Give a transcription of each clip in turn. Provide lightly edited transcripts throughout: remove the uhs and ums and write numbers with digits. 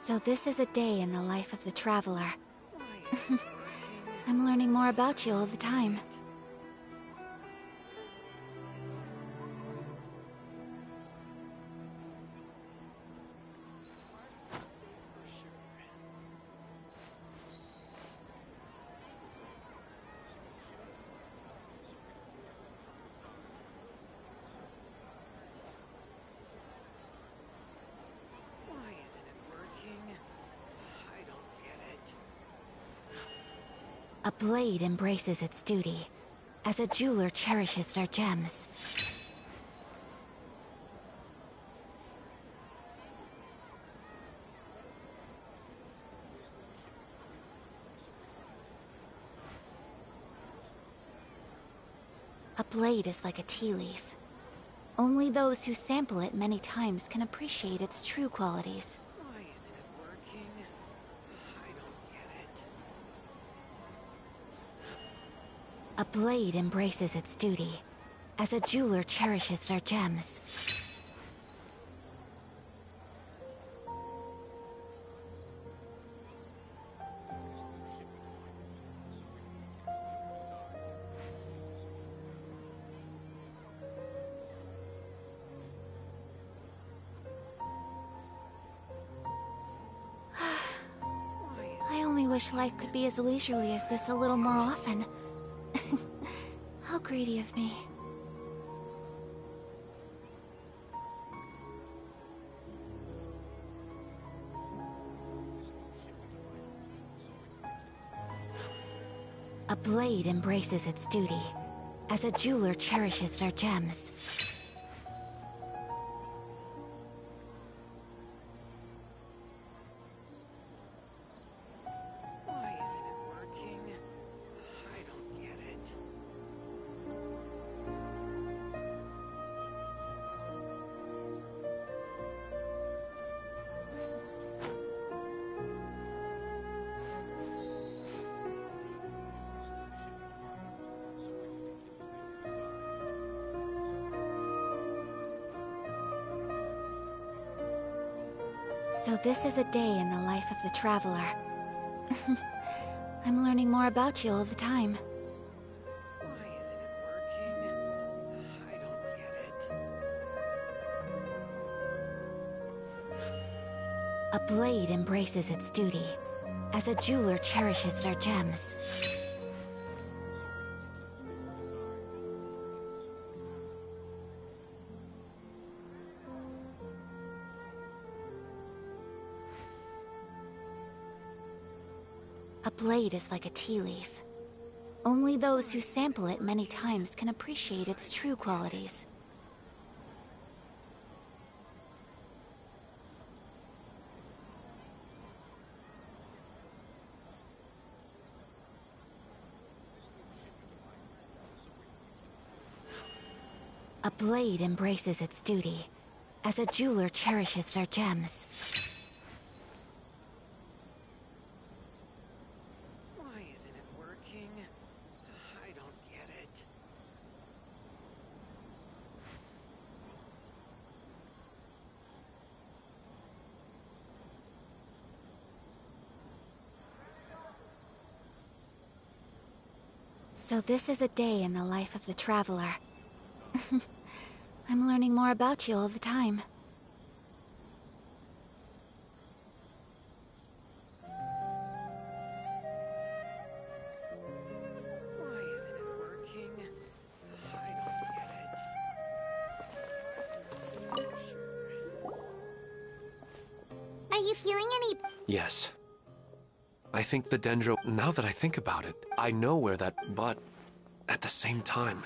So this is a day in the life of the traveler. I'm learning more about you all the time. A blade embraces its duty, as a jeweler cherishes their gems. A blade is like a tea leaf. Only those who sample it many times can appreciate its true qualities. Why isn't it working? I don't get it. A blade embraces its duty, as a jeweler cherishes their gems. I only wish life could be as leisurely as this a little more often. How greedy of me. A blade embraces its duty, as a jeweler cherishes their gems. Why isn't it working? I don't get it. So this is a day in the life of the traveler. I'm learning more about you all the time. Why isn't it working? I don't get it. A blade embraces its duty, as a jeweler cherishes their gems. A blade is like a tea leaf. Only those who sample it many times can appreciate its true qualities. A blade embraces its duty, as a jeweler cherishes their gems. Why isn't it working? I don't get it. So this is a day in the life of the traveler. I'm learning more about you all the time. Why isn't it working? I don't get it. Are you feeling any... Yes. I think the dendro... Now that I think about it, I know where that... But at the same time,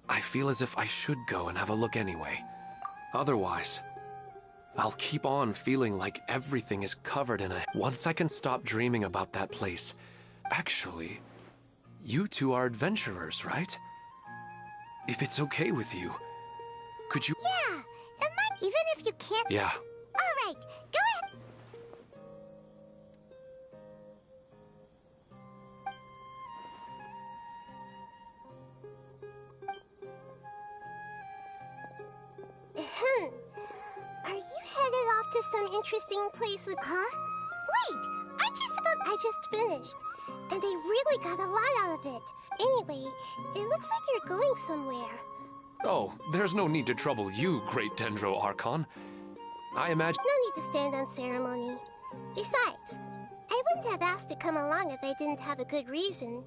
I feel as if I should go and have a look anyway. Otherwise, I'll keep on feeling like everything is covered in a... Once I can stop dreaming about that place... Actually, you two are adventurers, right? If it's okay with you, could you... Yeah, even if you can't... Yeah. All right, go ahead. Are you headed off to some interesting place with... Huh? Wait! Aren't you supposed... I just finished. And I really got a lot out of it. Anyway, it looks like you're going somewhere. Oh, there's no need to trouble you, Great Dendro Archon. I imagine... No need to stand on ceremony. Besides, I wouldn't have asked to come along if I didn't have a good reason.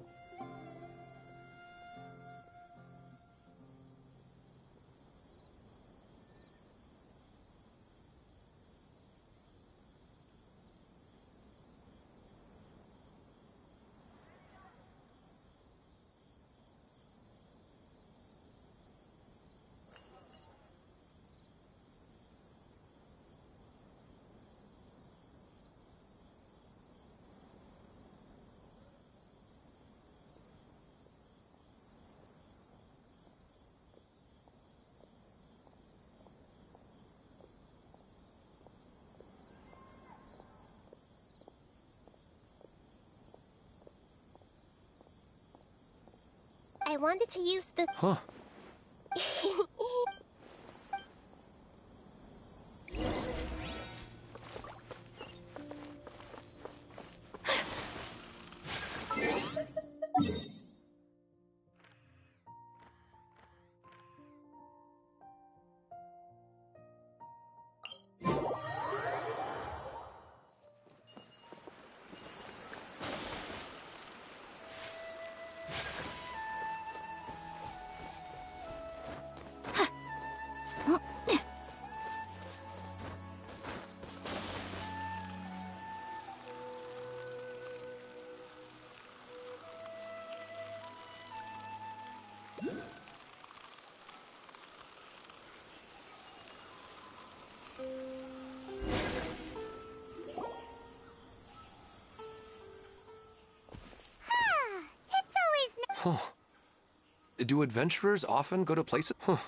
I wanted to use the... Huh. Huh. Do adventurers often go to places? Huh.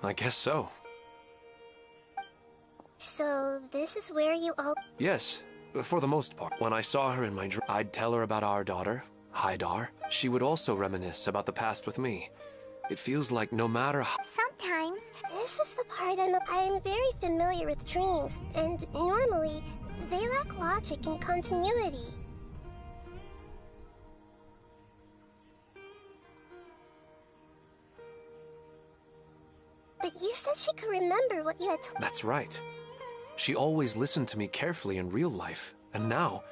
I guess so. So, this is where you all... Yes, for the most part. When I saw her in my dream, I'd tell her about our daughter, Haidar. She would also reminisce about the past with me. It feels like no matter how... Sometimes. This is the part I'm very familiar with dreams, and normally, they lack logic and continuity. But you said she could remember what you had told... That's right. She always listened to me carefully in real life, and now,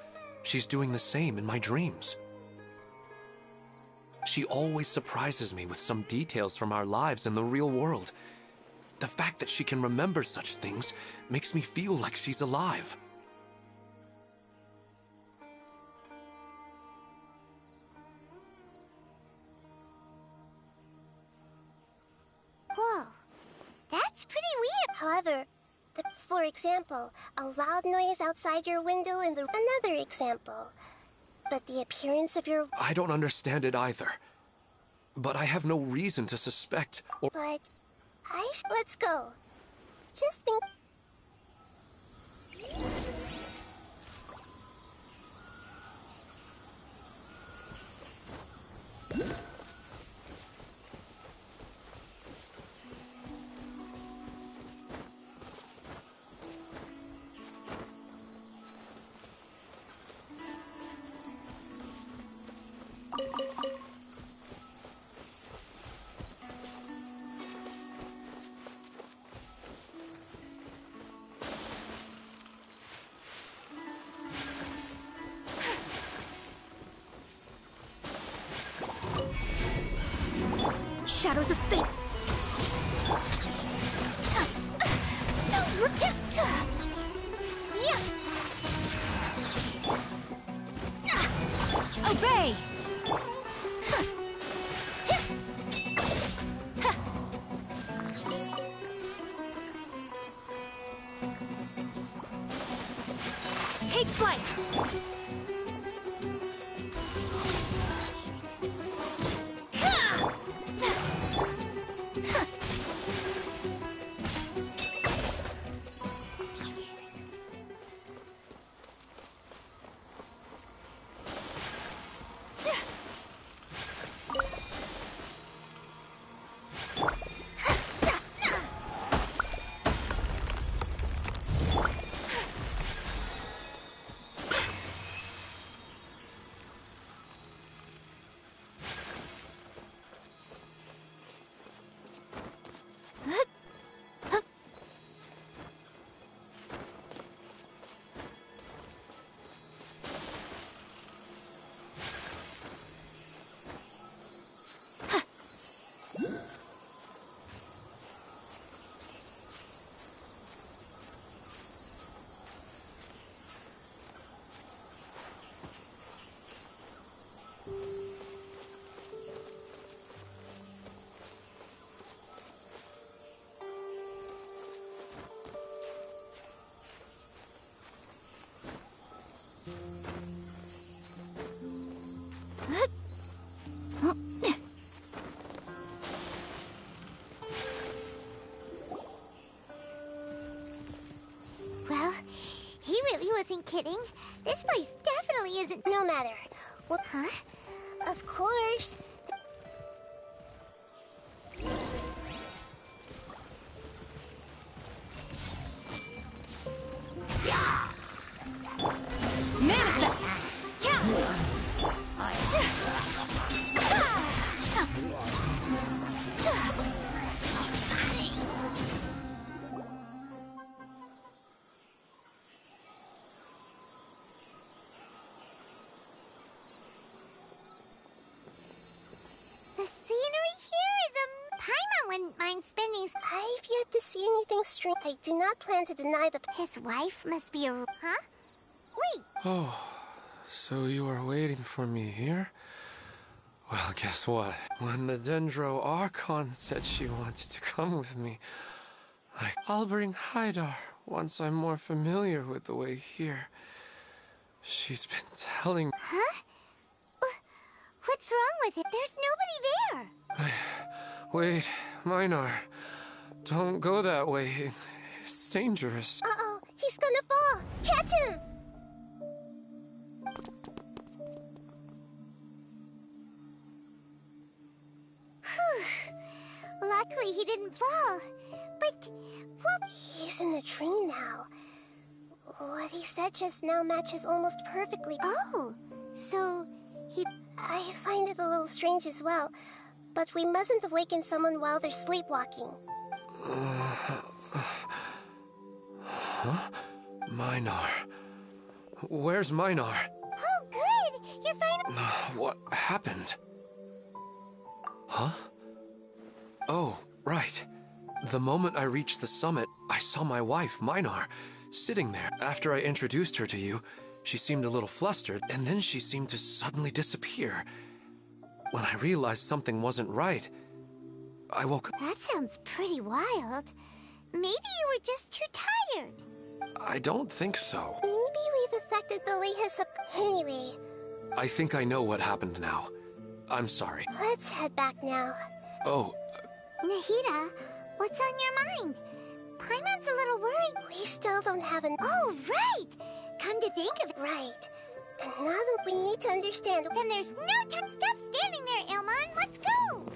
she's doing the same in my dreams. She always surprises me with some details from our lives in the real world. The fact that she can remember such things makes me feel like she's alive. Whoa. That's pretty weird. However, for example, a loud noise outside your window in another example. But the appearance of your... I don't understand it either. But I have no reason to suspect or... But... Let's go. Just think... Shadows of fate. Obey. Take flight. wasn't kidding. This place definitely isn't. No matter. Well, huh? Of course. The scenery here is Paimon wouldn't mind spending. I've yet to see anything strange. I do not plan to deny the. His wife must be a. Huh? Wait. Oh, so you are waiting for me here? Well, guess what? When the Dendro Archon said she wanted to come with me, I'll bring Haidar once I'm more familiar with the way here. She's been telling. Huh? What's wrong with it? There's nobody there. Wait, Minar. Don't go that way. It's dangerous. Uh-oh, he's gonna fall. Catch him! Luckily he didn't fall. But, well, he's in a dream now. What he said just now matches almost perfectly. Oh, so he... I find it a little strange as well, but we mustn't awaken someone while they're sleepwalking. Huh? Minar. Where's Minar? Oh, good! You're fine. What happened? Huh? Oh, right. The moment I reached the summit, I saw my wife, Minar, sitting there. After I introduced her to you, she seemed a little flustered, and then she seemed to suddenly disappear. When I realized something wasn't right, I woke up. That sounds pretty wild. Maybe you were just too tired. I don't think so. Maybe we've affected the Leha's Anyway. I think I know what happened now. I'm sorry. Let's head back now. Oh. Nahida, what's on your mind? Paimon's a little worried. We still don't have an... Oh, right! Come to think of it. Right. And now that we need to understand... Then there's no time. Stop standing there, Ilmon. Let's go!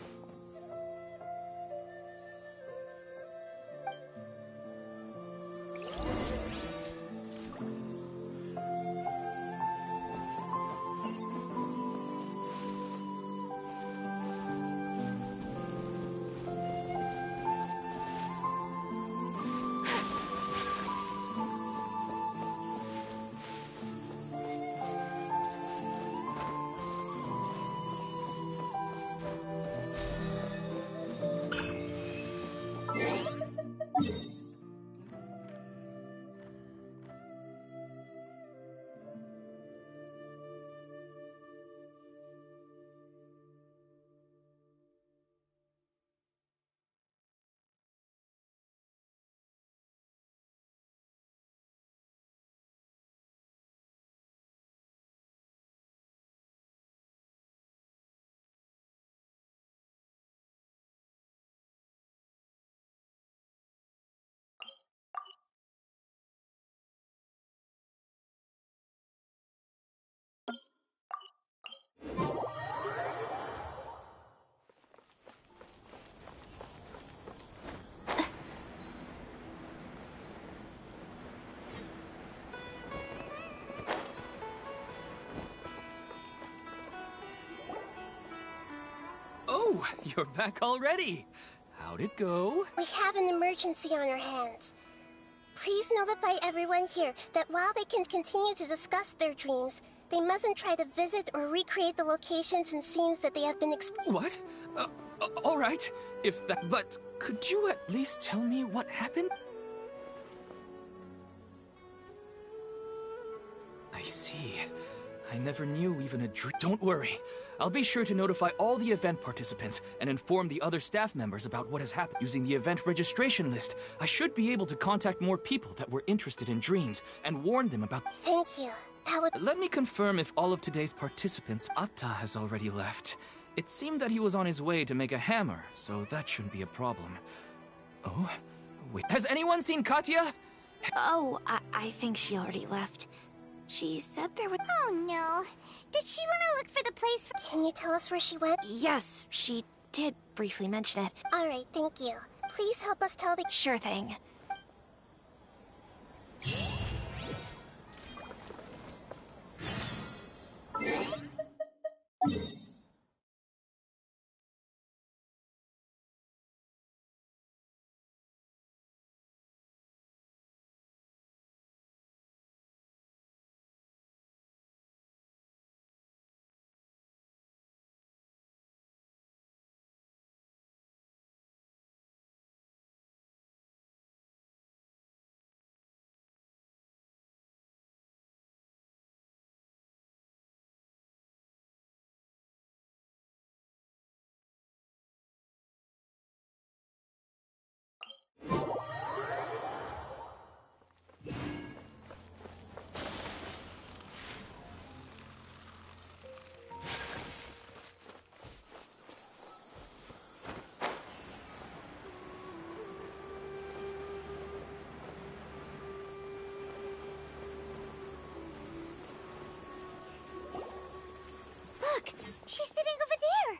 Oh, you're back already. How'd it go? We have an emergency on our hands. Please notify everyone here that while they can continue to discuss their dreams, they mustn't try to visit or recreate the locations and scenes that they have been What? All right. If that... But could you at least tell me what happened? I see. I never knew even a dream. Don't worry. I'll be sure to notify all the event participants and inform the other staff members about what has happened. Using the event registration list, I should be able to contact more people that were interested in dreams and warn them about... Thank you. That would... Let me confirm if all of today's participants... Atta has already left. It seemed that he was on his way to make a hammer, so that shouldn't be a problem. Oh? Wait. Has anyone seen Katya? Oh, I think she already left. She said there would... Oh no. Did she want to look for the place for... Can you tell us where she went? Yes, she did briefly mention it. Alright, thank you. Please help us tell the... Sure thing. Look! She's sitting over there!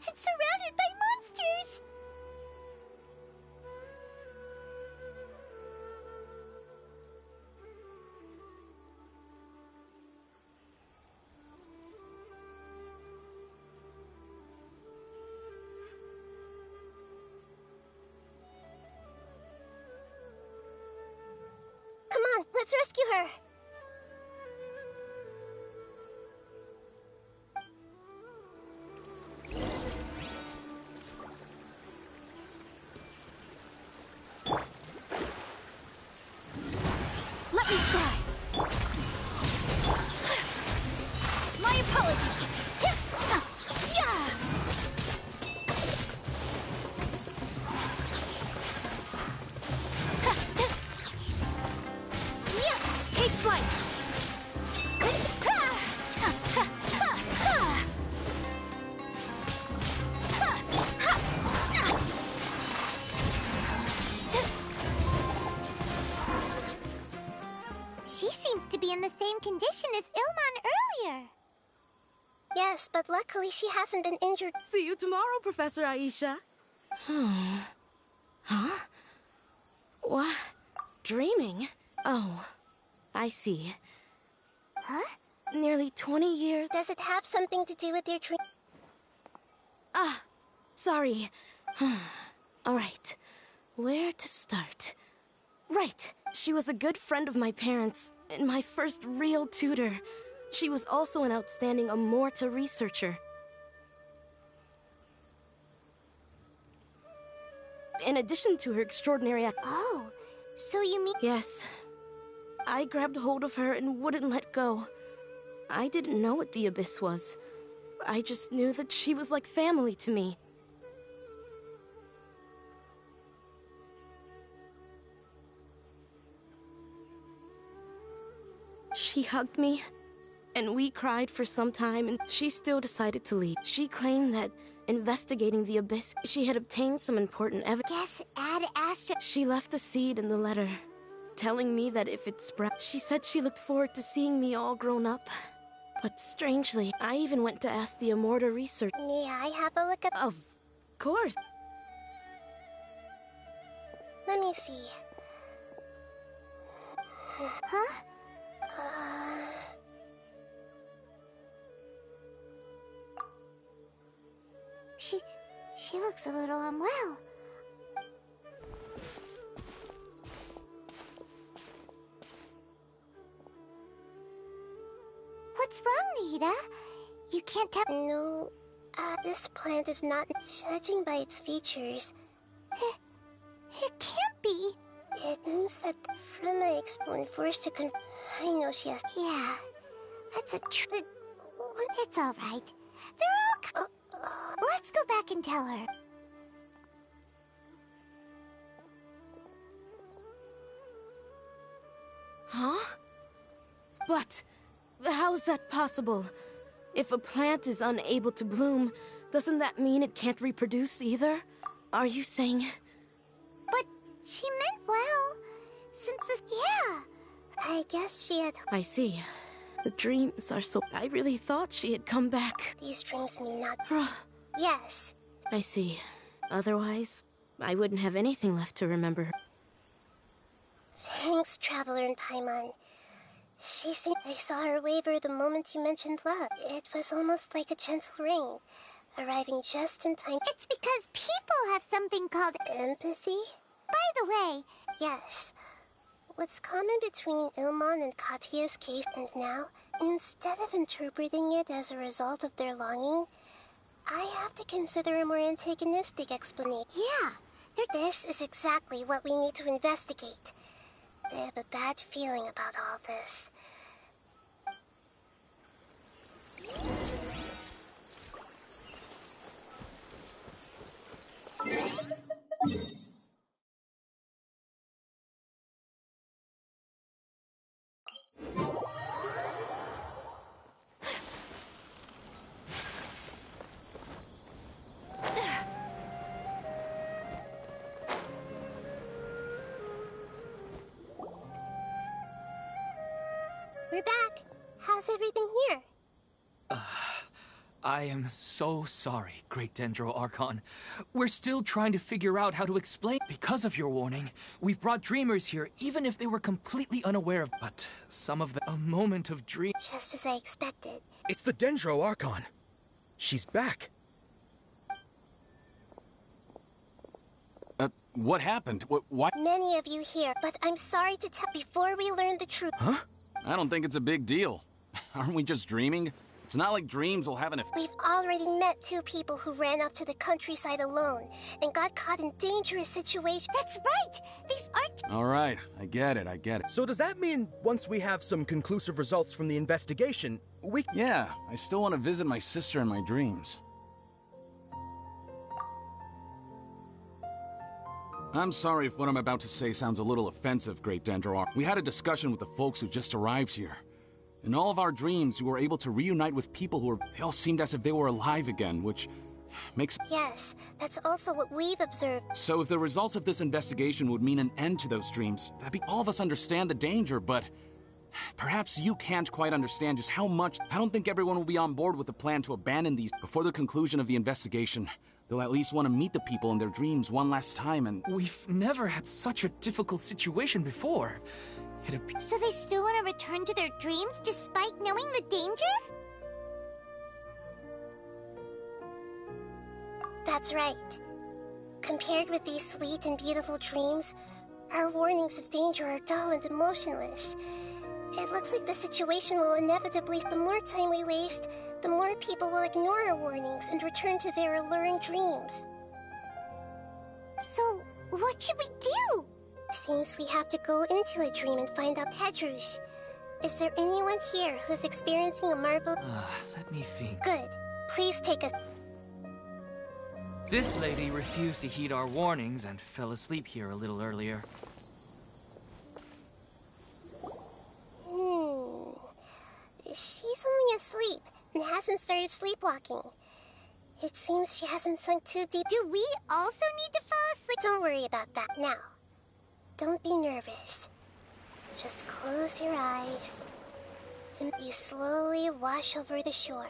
And surrounded by monsters! Come on, let's rescue her! Let me sky! My apologies! Yeah! Take flight! She seems to be in the same condition as Ilman earlier. Yes, but luckily she hasn't been injured. See you tomorrow, Professor Aisha. Huh? What? Dreaming? Oh, I see. Huh? Nearly 20 years. Does it have something to do with your dream? Ah, sorry. All right. Where to start? Right. She was a good friend of my parents, and my first real tutor. She was also an outstanding Amorta researcher. In addition to her extraordinary Oh, so you mean... Yes. I grabbed hold of her and wouldn't let go. I didn't know what the Abyss was. I just knew that she was like family to me. She hugged me, and we cried for some time, and she still decided to leave. She claimed that investigating the Abyss, she had obtained some important evidence. Guess Ad Astra... She left a seed in the letter, telling me that if it spread, she said she looked forward to seeing me all grown up. But strangely, I even went to ask the Amorta research. May I have a look at... Of course. Let me see. Huh? She looks a little unwell. What's wrong, Nita? You can't tell. No, this plant is not. Judging by its features, it can't be. It means that from my when forced to I know she has. Yeah, that's a it's all right. They're all. Let's go back and tell her. Huh? But how is that possible? If a plant is unable to bloom, doesn't that mean it can't reproduce either? Are you saying... But she meant well. since this... Yeah. I guess she had... I see. The dreams are so... I really thought she had come back. These dreams mean not... Yes. I see. Otherwise, I wouldn't have anything left to remember. Thanks, Traveler and Paimon. She said I saw her waver the moment you mentioned love. It was almost like a gentle rain, arriving just in time. It's because people have something called empathy? By the way, yes. What's common between Ilmon and Katya's case and now, instead of interpreting it as a result of their longing, I have to consider a more antagonistic explanation. Yeah. This is exactly what we need to investigate. I have a bad feeling about all this. We're back. How's everything here? I am so sorry, Great Dendro Archon. We're still trying to figure out how to explain. Because of your warning, we've brought dreamers here, even if they were completely unaware of... But some of them... A moment of dream... Just as I expected. It's the Dendro Archon. She's back. What happened? What? Many of you here, but I'm sorry to tell before we learn the truth. Huh? I don't think it's a big deal. Aren't we just dreaming? It's not like dreams will have an effect. We've already met two people who ran off to the countryside alone and got caught in dangerous situations. that's right! These aren't... All right, I get it. So does that mean once we have some conclusive results from the investigation, we... Yeah, I still want to visit my sister in my dreams. I'm sorry if what I'm about to say sounds a little offensive, Great Dendro. We had a discussion with the folks who just arrived here. In all of our dreams, we were able to reunite with people they all seemed as if they were alive again, which makes... Yes, that's also what we've observed. So if the results of this investigation would mean an end to those dreams, all of us understand the danger, but perhaps you can't quite understand just how much... I don't think everyone will be on board with the plan to abandon these before the conclusion of the investigation. They'll at least want to meet the people in their dreams one last time and... We've never had such a difficult situation before. So they still want to return to their dreams despite knowing the danger? That's right. Compared with these sweet and beautiful dreams, our warnings of danger are dull and emotionless. It looks like the situation will inevitably... The more time we waste, the more people will ignore our warnings and return to their alluring dreams. So, what should we do? Seems we have to go into a dream and find out. Pedrouche, is there anyone here who's experiencing a marvel... Let me think. Good. Please take us... This lady refused to heed our warnings and fell asleep here a little earlier. She's only asleep and hasn't started sleepwalking. It seems she hasn't sunk too deep. Do we also need to fall asleep? Don't worry about that now. Don't be nervous. Just close your eyes and you slowly wash over the shore.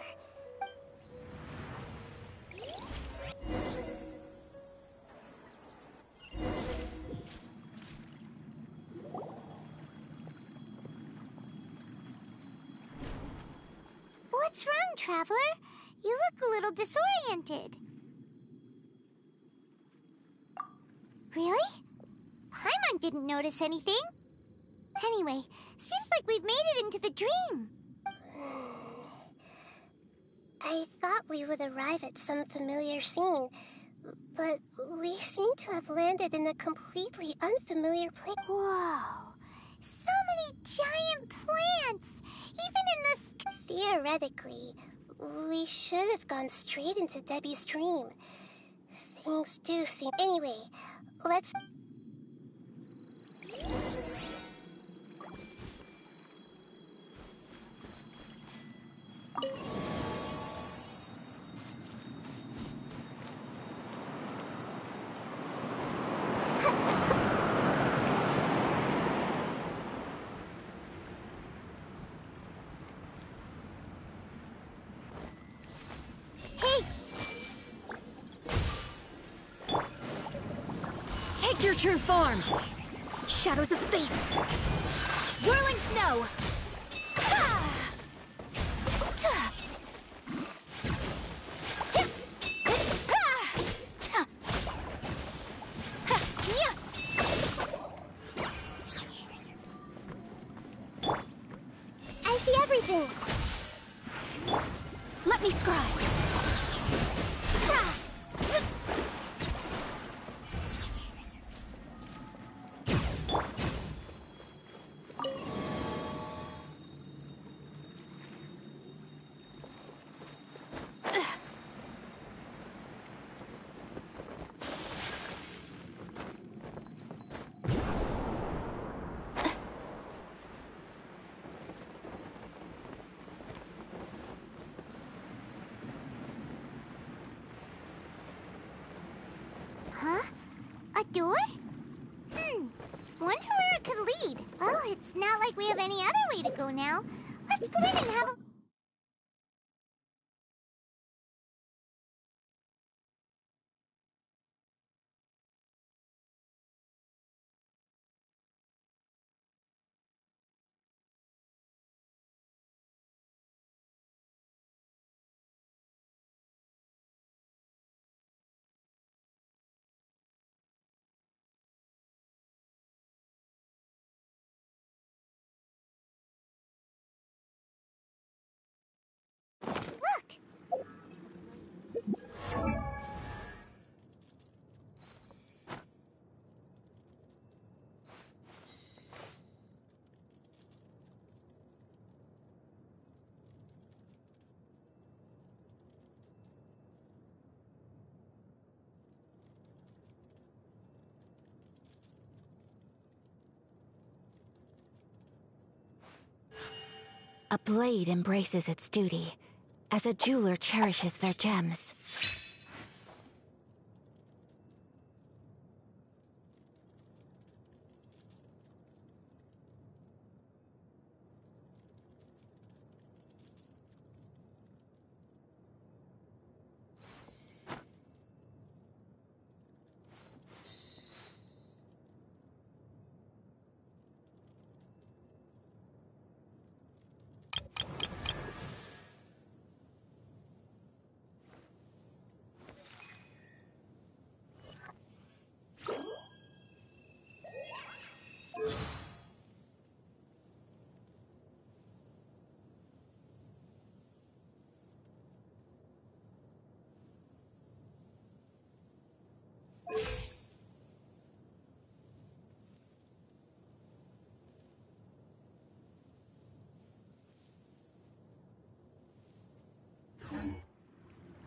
What's wrong, Traveler? You look a little disoriented. Really? Paimon didn't notice anything. Anyway, seems like we've made it into the dream. I thought we would arrive at some familiar scene, but we seem to have landed in a completely unfamiliar place. Whoa! So many giant plants! Even in the sky. Theoretically, we should have gone straight into Debbie's dream. Things do seem... Anyway, let's... Take your true form! Shadows of fate! Whirling snow! Ha! Ta! Hip! Ha! Ta! Ha! Yeah! I see everything. Let me scribe! Ta! Zip! Huh? A door? Wonder where it could lead. Well, it's not like we have any other way to go now. Let's go in and have a... Look! A blade embraces its duty, as a jeweler cherishes their gems.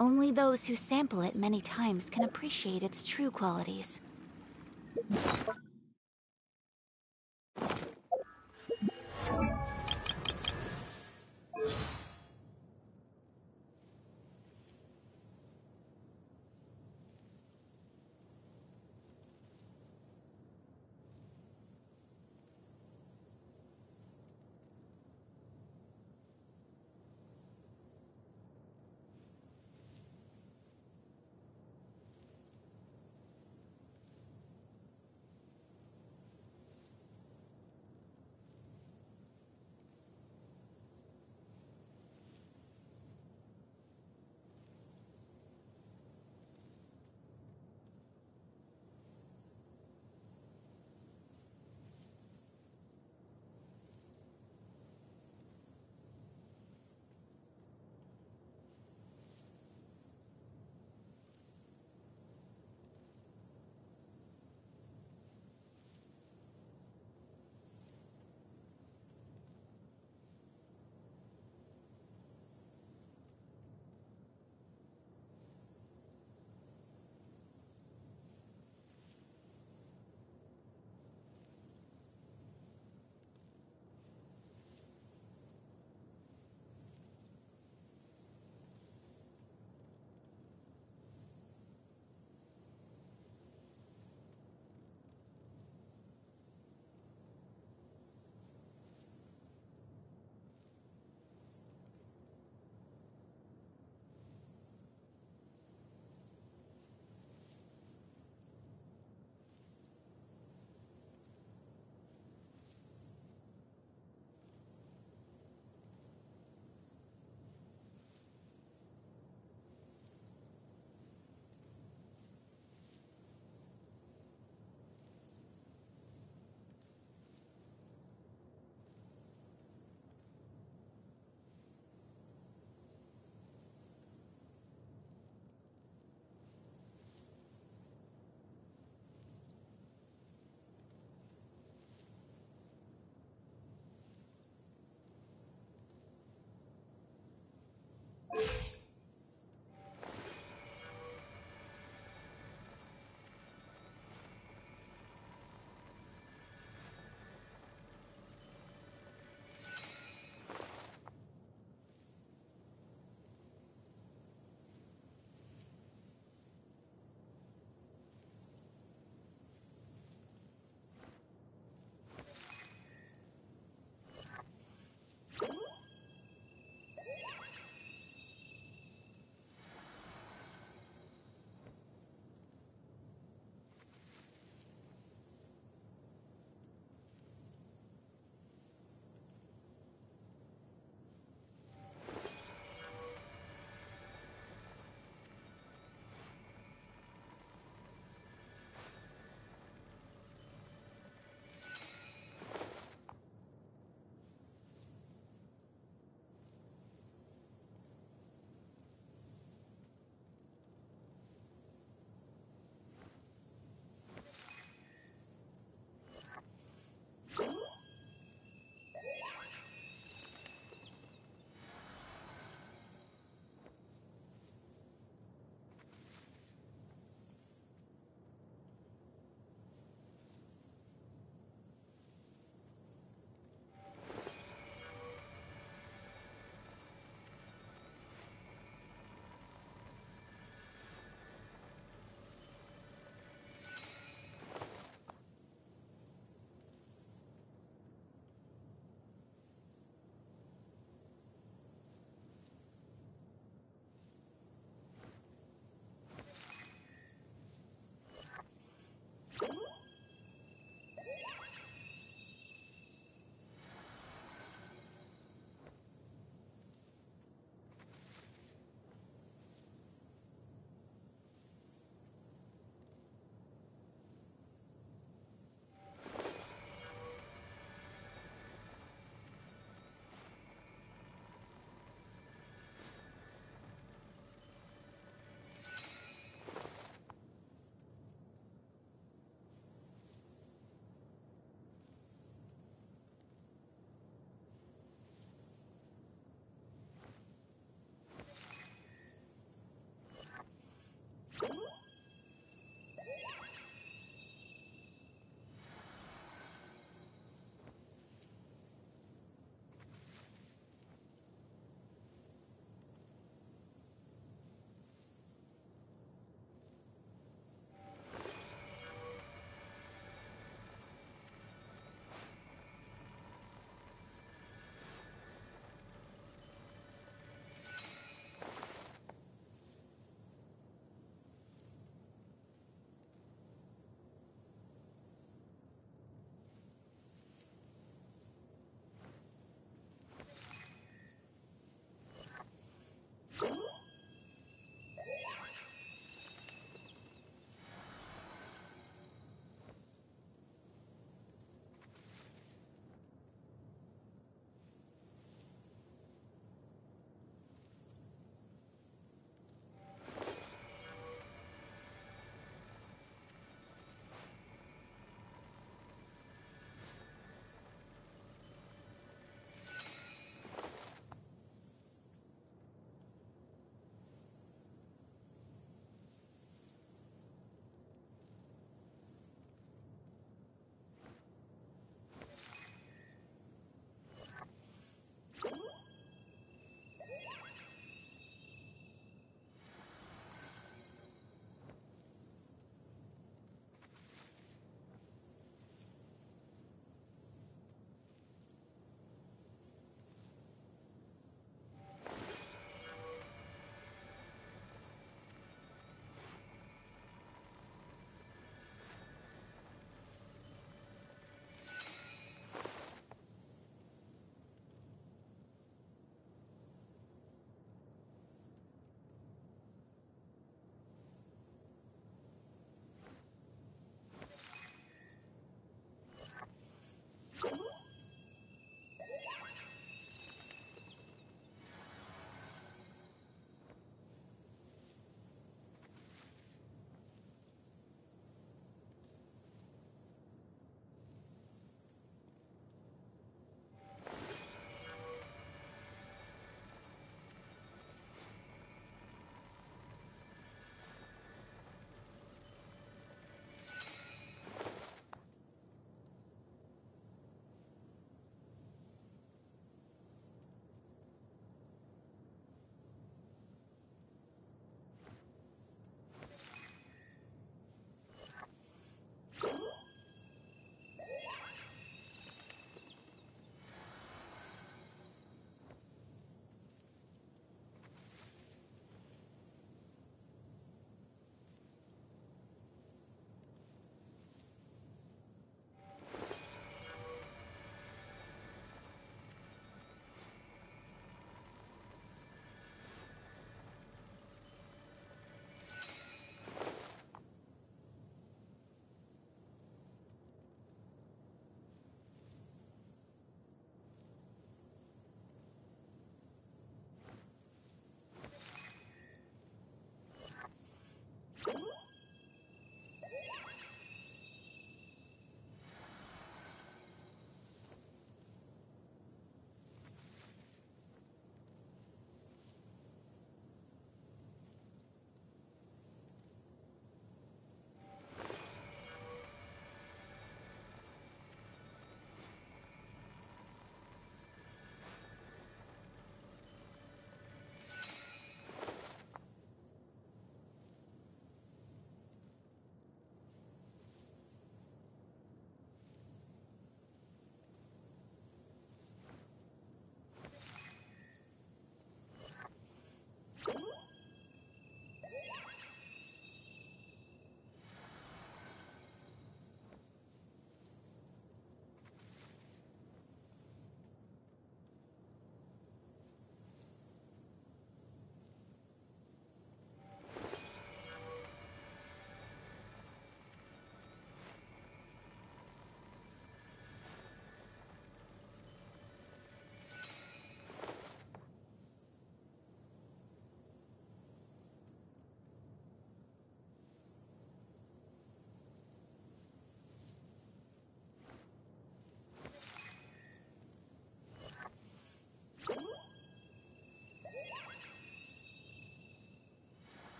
Only those who sample it many times can appreciate its true qualities.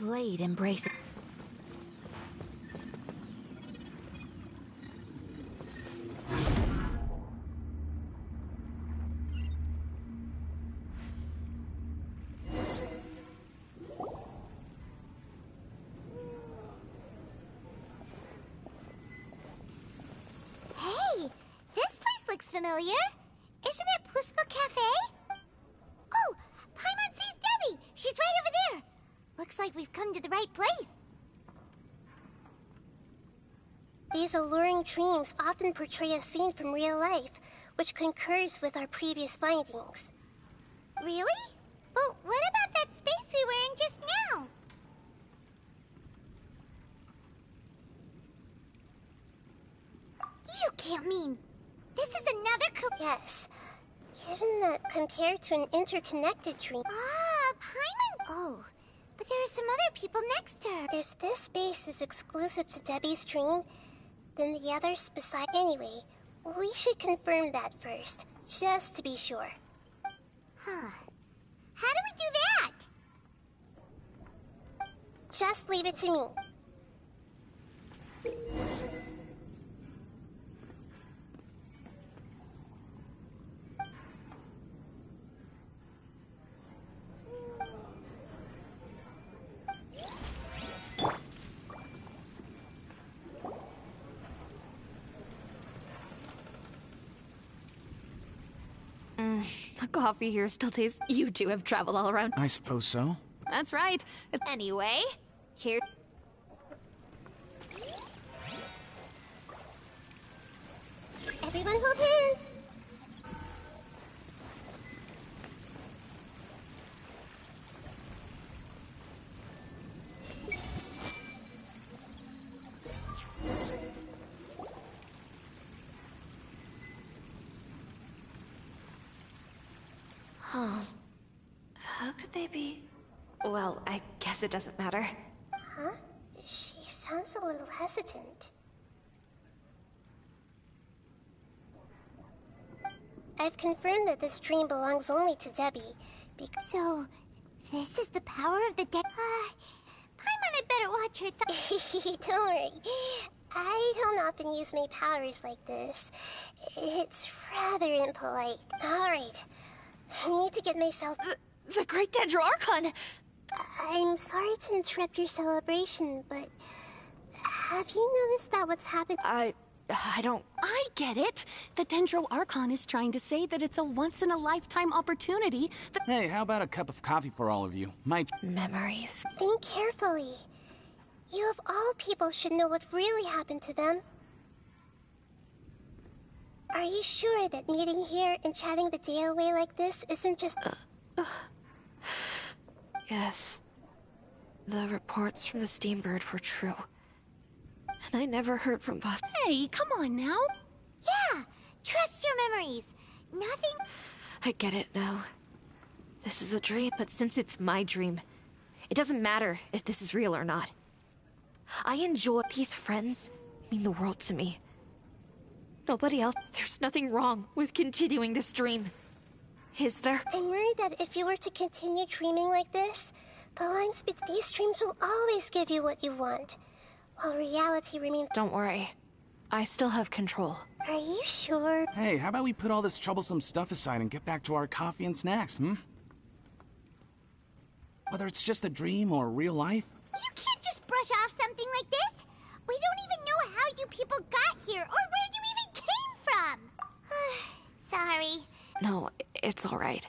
blade embraces. Hey, this place looks familiar. Isn't it Puspa Cafe? Oh, Paimon sees Debbie. She's right over there. Looks like we've come to the right place. These alluring dreams often portray a scene from real life, which concurs with our previous findings. Really? But what about that space we were in just now? You can't mean... This is another Yes. Given that compared to an interconnected dream... Ah, Paimon... Oh, but there are some other people next to her. If this space is exclusive to Debbie's dream, then the others beside... Anyway, we should confirm that first, just to be sure. Huh. How do we do that? Just leave it to me. The coffee here still tastes... You two have traveled all around. I suppose so. That's right. Anyway, here... Everyone hold hands. Huh. How could they be... Well, I guess it doesn't matter. Huh? She sounds a little hesitant. I've confirmed that this dream belongs only to Debbie. So, this is the power of the dead. Paimon, I better watch her. Don't worry. I don't often use my powers like this. It's rather impolite. Alright. I need to get myself... The Great Dendro Archon! I'm sorry to interrupt your celebration, but... Have you noticed that what's happened... I don't... I get it. The Dendro Archon is trying to say that it's a once-in-a-lifetime opportunity. Hey, how about a cup of coffee for all of you? Memories. Think carefully. You of all people should know what really happened to them. Are you sure that meeting here and chatting the day away like this isn't just... Yes. The reports from the Steambird were true. And I never heard from Boss. Hey, come on now. Yeah! Trust your memories! Nothing... I get it now. This is a dream, but since it's my dream, it doesn't matter if this is real or not. I enjoy these friends mean the world to me. Nobody else. There's nothing wrong with continuing this dream. Is there? I'm worried that if you were to continue dreaming like this, the lines between these dreams will always give you what you want, while reality remains... Don't worry. I still have control. Are you sure? Hey, how about we put all this troublesome stuff aside and get back to our coffee and snacks, Whether it's just a dream or real life. You can't just brush off something like this! We don't even know how you people got here, or where you even came from! Sorry. No, it's all right.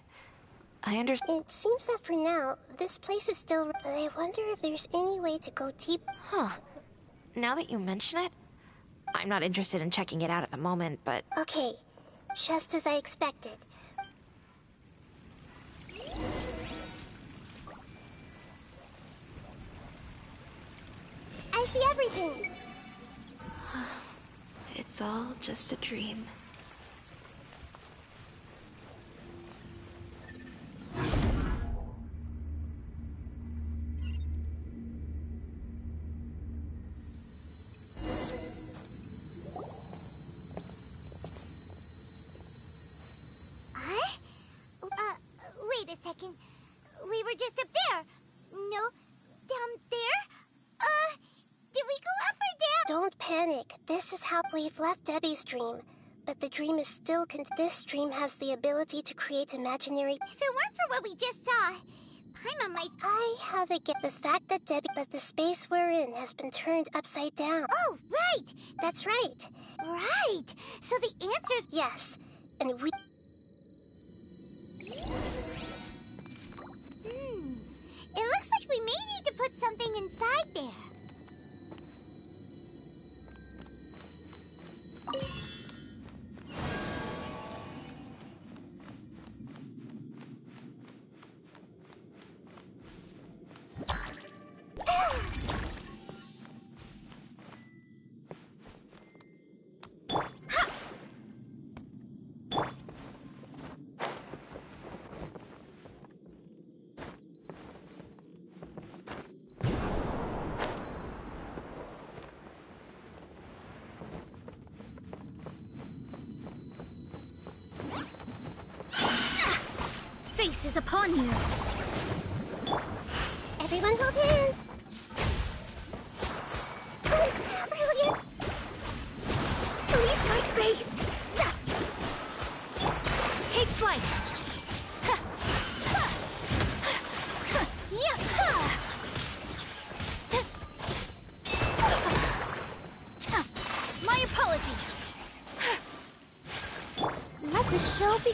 I understand. It seems that for now, this place is still... But I wonder if there's any way to go deep... Huh. Now that you mention it, I'm not interested in checking it out at the moment, but... Okay, just as I expected. I see everything! It's all just a dream. Wait a second. We were just up there. No, down there. ironic. This is how we've left Debbie's dream. But the dream is still this dream has the ability to create imaginary... If it weren't for what we just saw, Paimon might... I have it get the fact that the space we're in has been turned upside down. Oh, right! That's right. Right! So the answer's... Yes. And we... It looks like we may need to put something inside there. Fate is upon you. Everyone hold hands. Brilliant. Leave my space. Take flight. My apologies. Let the show be...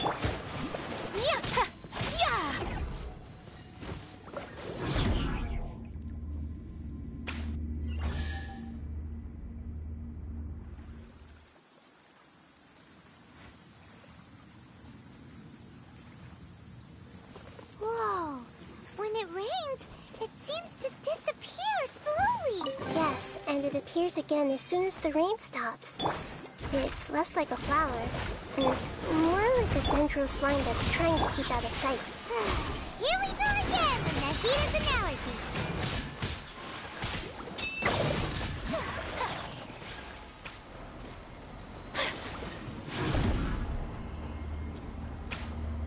Whoa! When it rains, it seems to disappear slowly. Yes, and it appears again as soon as the rain stops. It's less like a flower, and more like a dendro slime that's trying to keep out of sight. Here we go again with Nahita's analogy.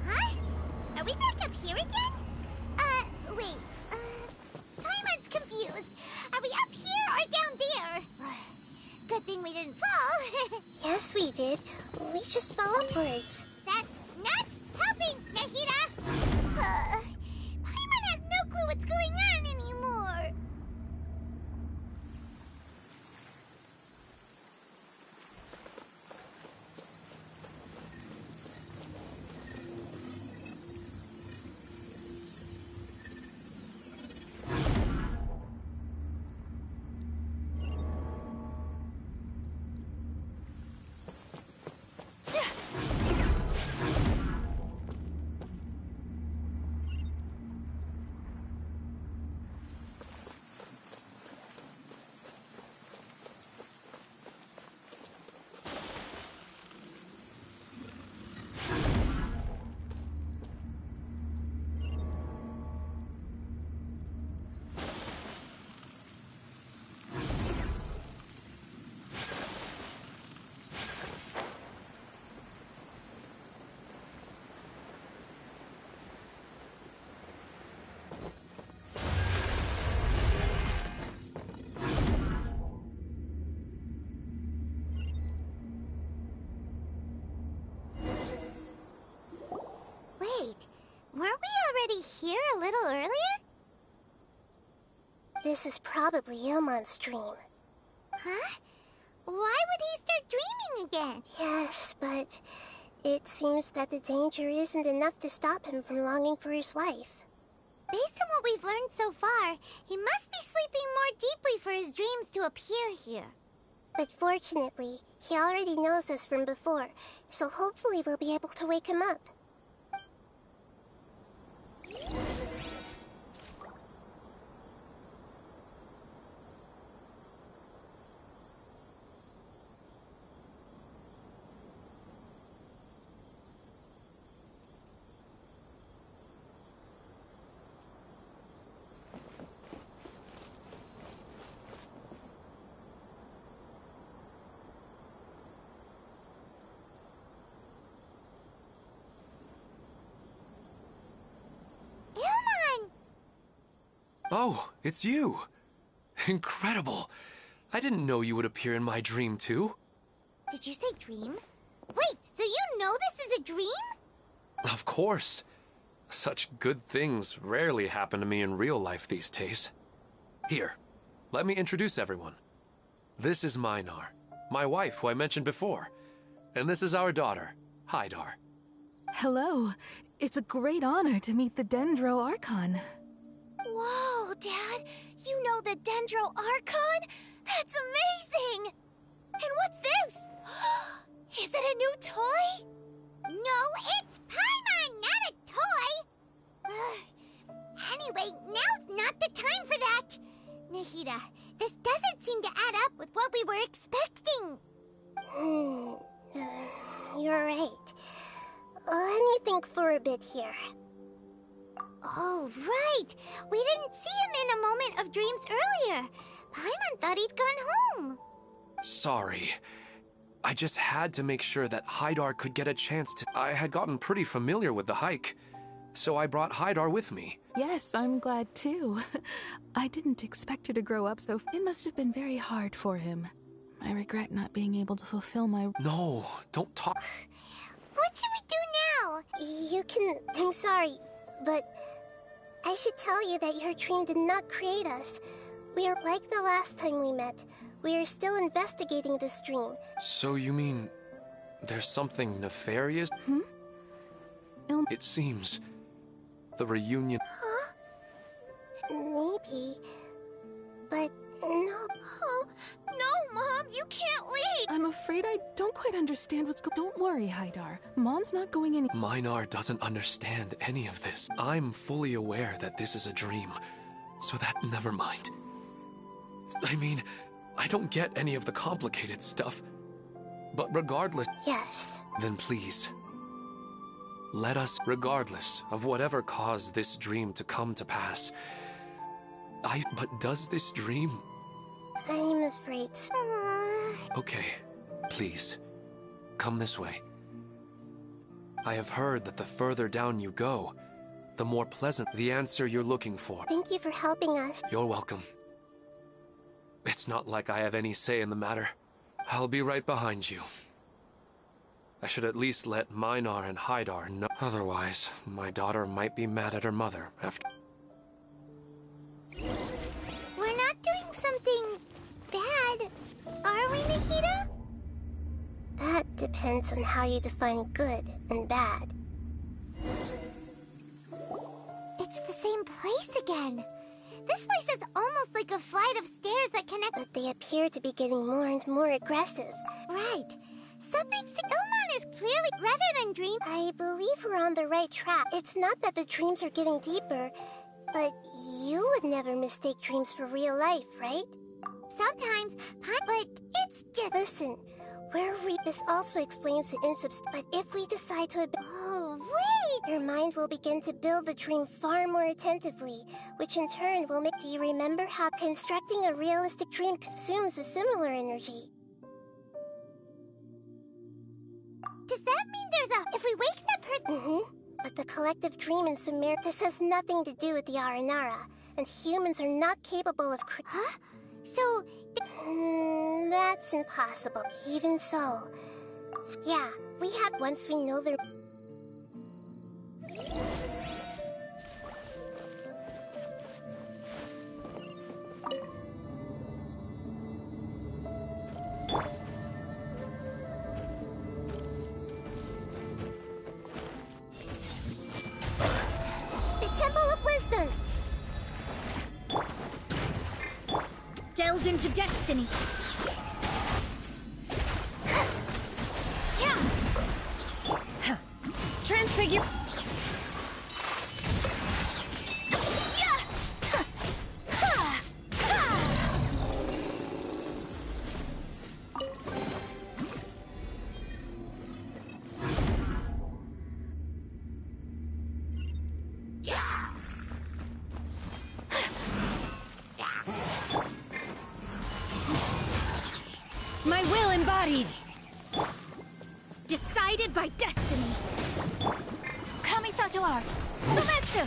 Huh? Are we back up here again? Wait. Paimon's confused. Are we up here or down there? Good thing we didn't fall. Yes, we did. We just fell upwards. That's not helping, Nahita! Paimon has no clue what's going on anymore. Wait, weren't we already here a little earlier? This is probably Ilmon's dream. Huh? Why would he start dreaming again? Yes, but it seems that the danger isn't enough to stop him from longing for his wife. Based on what we've learned so far, he must be sleeping more deeply for his dreams to appear here. But fortunately, he already knows us from before, so hopefully we'll be able to wake him up. Oh, it's you. Incredible. I didn't know you would appear in my dream, too. Did you say dream? Wait, so you know this is a dream? Of course. Such good things rarely happen to me in real life these days. Here, let me introduce everyone. This is Minar, my wife who I mentioned before. And this is our daughter, Hydar. Hello. It's a great honor to meet the Dendro Archon. Whoa, Dad! You know the Dendro Archon? That's amazing! And what's this? Is it a new toy? No, it's Paimon, not a toy! Anyway, now's not the time for that! Nahida, this doesn't seem to add up with what we were expecting. You're right. Let me think for a bit here. Oh, right! We didn't see him in a moment of dreams earlier. Paimon thought he'd gone home. Sorry. I just had to make sure that Hydar could get a chance to... I had gotten pretty familiar with the hike, so I brought Hydar with me. Yes, I'm glad too. I didn't expect her to grow up, so it must have been very hard for him. I regret not being able to fulfill my... No, don't talk... What should we do now? You can... I'm sorry, but I should tell you that your dream did not create us. We are like the last time we met. We are still investigating this dream. So you mean... there's something nefarious? It seems... the reunion... Huh? Maybe... But no... Oh, no, Mom! You can't leave! I'm afraid I don't quite understand what's going... Don't worry, Hydar. Mom's not going any... Minar doesn't understand any of this. I'm fully aware that this is a dream, so that... never mind. I mean, I don't get any of the complicated stuff. But regardless... Yes. Then please... let us, regardless of whatever caused this dream to come to pass... But does this dream... I'm afraid so. Okay, please, come this way. I have heard that the further down you go, the more pleasant the answer you're looking for. Thank you for helping us. You're welcome. It's not like I have any say in the matter. I'll be right behind you. I should at least let Minar and Hydar know. Otherwise, my daughter might be mad at her mother after... We're not doing something... bad, are we, Nahida? That depends on how you define good and bad. It's the same place again. This place is almost like a flight of stairs that connect... But they appear to be getting more and more aggressive. Right. Something... Ilmon is clearly... rather than dream... I believe we're on the right track. It's not that the dreams are getting deeper, but you would never mistake dreams for real life, right? Sometimes, but it's just... Listen, this also explains the but if we decide to... Oh, wait! Your mind will begin to build the dream far more attentively, which in turn will make... Do you remember how constructing a realistic dream consumes a similar energy? Does that mean there's a... If we wake that person... But the collective dream in Sumer... This has nothing to do with the Aranara, and humans are not capable of... Huh? So... That's impossible. Even so... Yeah, we have... Once we know their... The Temple of Wisdom! Delve into destiny. Transfigure. My will embodied. Decided by destiny. Kamisato art. Sometsu.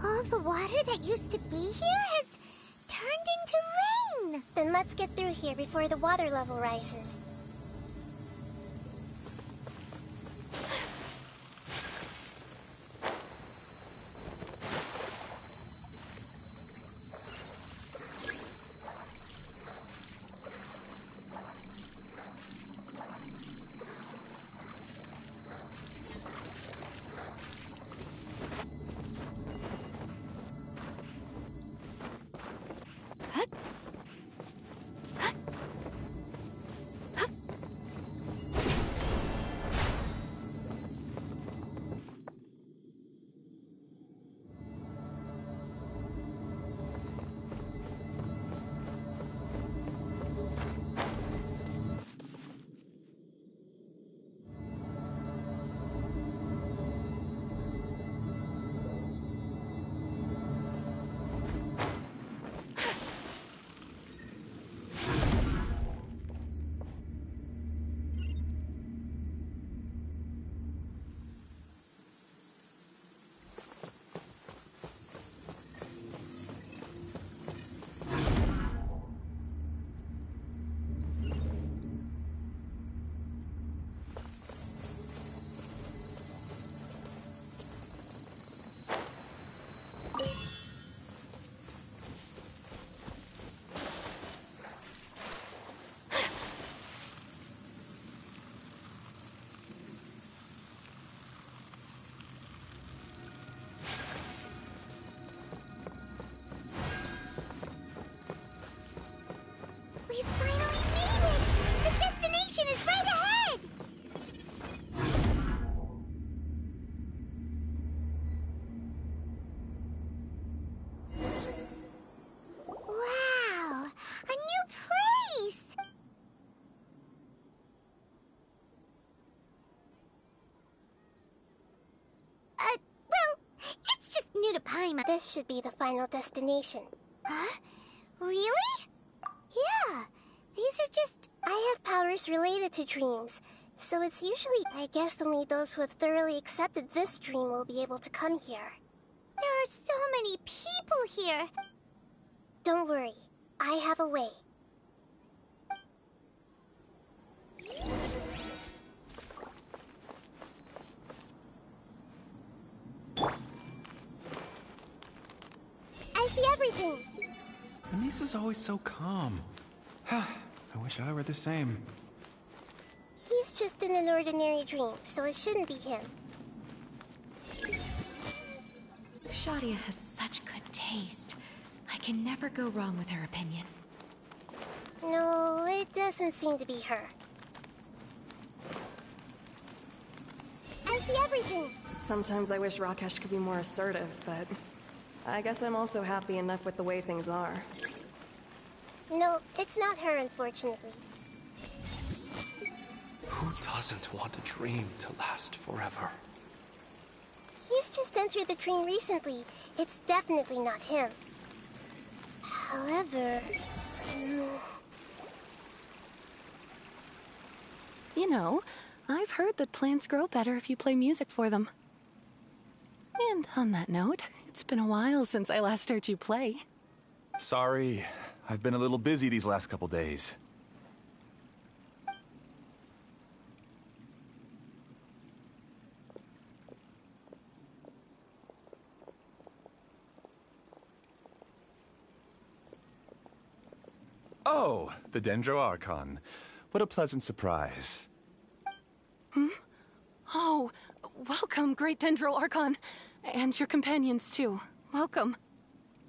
All the water that used to be here has turned into rain! Then let's get through here before the water level rises. We finally made it! The destination is right ahead! Wow! A new place! Well, it's just new to Paimon. This should be the final destination. Huh? Really? Yeah, these are just... I have powers related to dreams, so it's usually... I guess only those who have thoroughly accepted this dream will be able to come here. There are so many people here! Don't worry, I have a way. I see everything! Anisa's always so calm. I wish I were the same. He's just in an ordinary dream, so it shouldn't be him. Shadia has such good taste. I can never go wrong with her opinion. No, it doesn't seem to be her. I see everything! Sometimes I wish Rakesh could be more assertive, but I guess I'm also happy enough with the way things are. No, it's not her, unfortunately. Who doesn't want a dream to last forever? He's just entered the dream recently. It's definitely not him. However... You know, I've heard that plants grow better if you play music for them. And on that note, it's been a while since I last heard you play. Sorry, I've been a little busy these last couple days. Oh, the Dendro Archon. What a pleasant surprise. Hmm? Oh, welcome, Great Dendro Archon. And your companions, too. Welcome.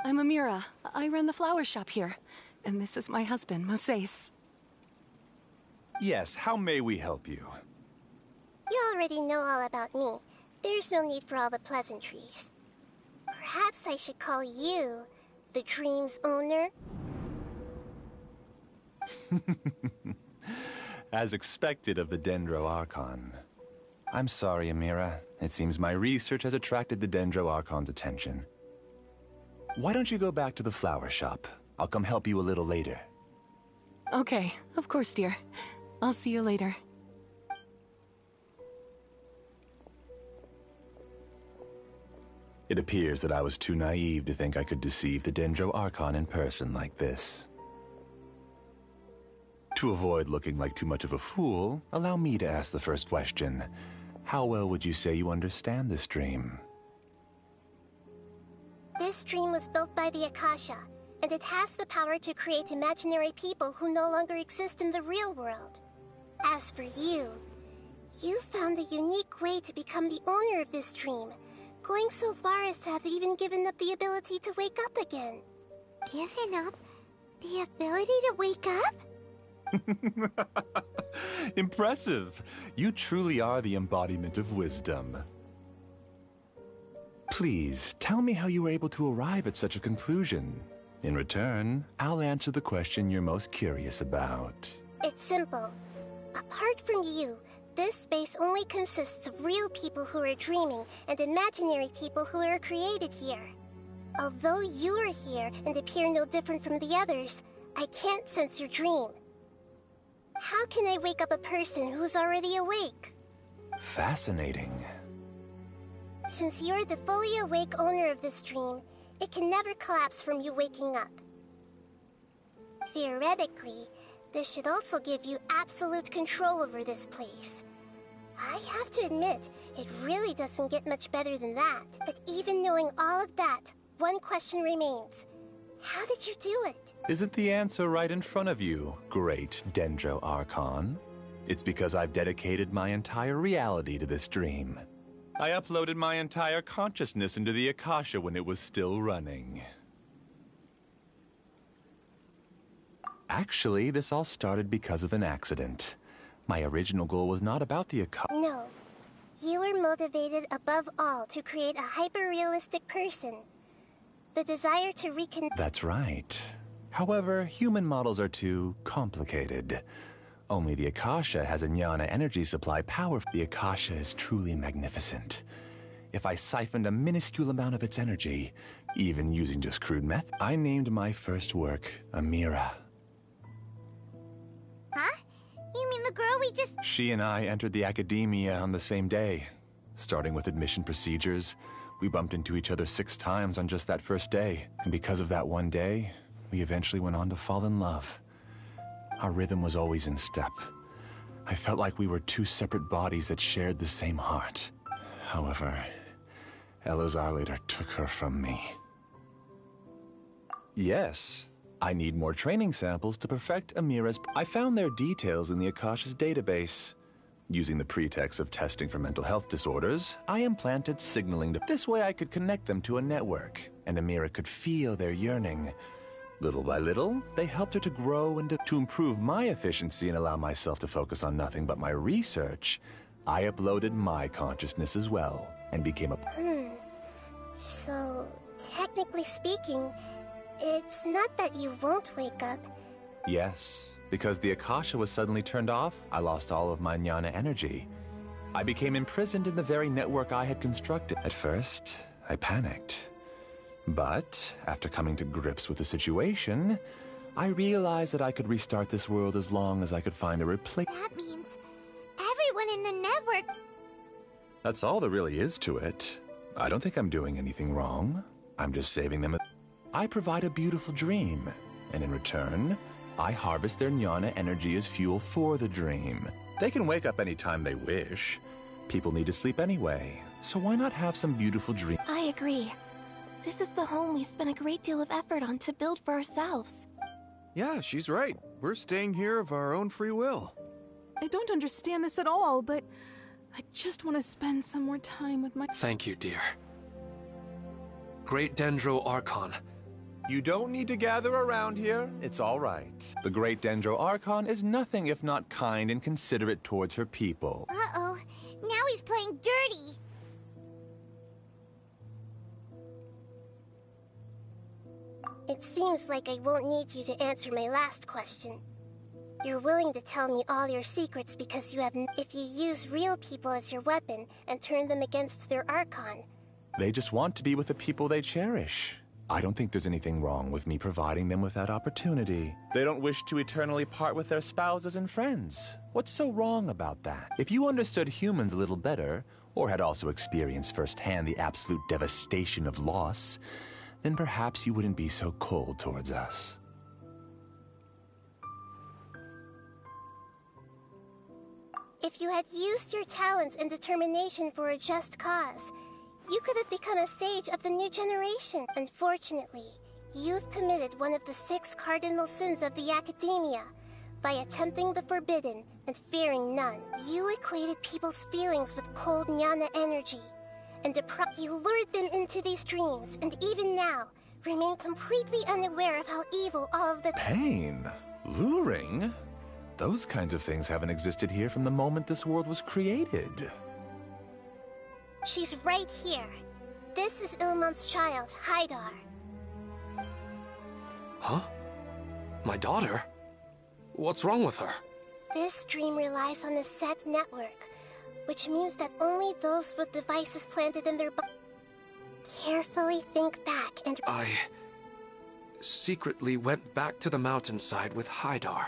I'm Amira. I run the flower shop here. And this is my husband, Moses. Yes, how may we help you? You already know all about me. There's no need for all the pleasantries. Perhaps I should call you the dream's owner? As expected of the Dendro Archon. I'm sorry, Amira. It seems my research has attracted the Dendro Archon's attention. Why don't you go back to the flower shop? I'll come help you a little later. Okay, of course, dear. I'll see you later. It appears that I was too naive to think I could deceive the Dendro Archon in person like this. To avoid looking like too much of a fool, allow me to ask the first question. How well would you say you understand this dream? This dream was built by the Akasha, and it has the power to create imaginary people who no longer exist in the real world. As for you, you found a unique way to become the owner of this dream, going so far as to have even given up the ability to wake up again. Given up the ability to wake up? Impressive! You truly are the embodiment of wisdom. Please, tell me how you were able to arrive at such a conclusion. In return, I'll answer the question you're most curious about. It's simple. Apart from you, this space only consists of real people who are dreaming and imaginary people who are created here. Although you are here and appear no different from the others, I can't sense your dream. How can I wake up a person who's already awake? Fascinating. Since you're the fully awake owner of this dream, it can never collapse from you waking up. Theoretically, this should also give you absolute control over this place. I have to admit, it really doesn't get much better than that. But even knowing all of that, one question remains. How did you do it? Isn't the answer right in front of you, great Dendro Archon? It's because I've dedicated my entire reality to this dream. I uploaded my entire consciousness into the Akasha when it was still running. Actually, this all started because of an accident. My original goal was not about the Akasha. No. You were motivated above all to create a hyper-realistic person. The desire to reconnect. That's right. However, human models are too complicated. Only the Akasha has a jnana energy supply power. The Akasha is truly magnificent. If I siphoned a minuscule amount of its energy, even using just crude meth, I named my first work Amira. Huh? You mean the girl we just... She and I entered the academia on the same day. Starting with admission procedures, we bumped into each other 6 times on just that first day. And because of that one day, we eventually went on to fall in love. Our rhythm was always in step. I felt like we were 2 separate bodies that shared the same heart. However, Elazar later took her from me. Yes, I need more training samples to perfect Amira's... I found their details in the Akasha's database. Using the pretext of testing for mental health disorders, I implanted signaling to... This way I could connect them to a network, and Amira could feel their yearning. Little by little, they helped her to grow and to improve my efficiency and allow myself to focus on nothing but my research. I uploaded my consciousness as well, and became a... So, technically speaking, it's not that you won't wake up. Yes, because the Akasha was suddenly turned off, I lost all of my jnana energy. I became imprisoned in the very network I had constructed. At first, I panicked. But, after coming to grips with the situation, I realized that I could restart this world as long as I could find a replacement. That means everyone in the network... That's all there really is to it. I don't think I'm doing anything wrong. I'm just saving them. I provide a beautiful dream, and in return, I harvest their jnana energy as fuel for the dream. They can wake up anytime they wish. People need to sleep anyway, so why not have some beautiful dreams? I agree. This is the home we spent a great deal of effort on to build for ourselves. Yeah, she's right. We're staying here of our own free will. I don't understand this at all, but I just want to spend some more time with my... Thank you, dear. Great Dendro Archon. You don't need to gather around here. It's all right. The great Dendro Archon is nothing if not kind and considerate towards her people. Uh-oh. Now he's playing dirty. It seems like I won't need you to answer my last question. You're willing to tell me all your secrets because you have... If you use real people as your weapon and turn them against their Archon... They just want to be with the people they cherish. I don't think there's anything wrong with me providing them with that opportunity. They don't wish to eternally part with their spouses and friends. What's so wrong about that? If you understood humans a little better, or had also experienced firsthand the absolute devastation of loss, then perhaps you wouldn't be so cold towards us. If you had used your talents and determination for a just cause, you could have become a sage of the new generation. Unfortunately, you've committed one of the 6 cardinal sins of the Academia by attempting the forbidden and fearing none. You equated people's feelings with cold jnana energy, and you lured them into these dreams, and even now, remain completely unaware of how evil all of the— Pain? Luring? Those kinds of things haven't existed here from the moment this world was created. She's right here. This is Ilmon's child, Haidar. Huh? My daughter? What's wrong with her? This dream relies on a set network, which means that only those with devices planted in their carefully think back and— I secretly went back to the mountainside with Haidar.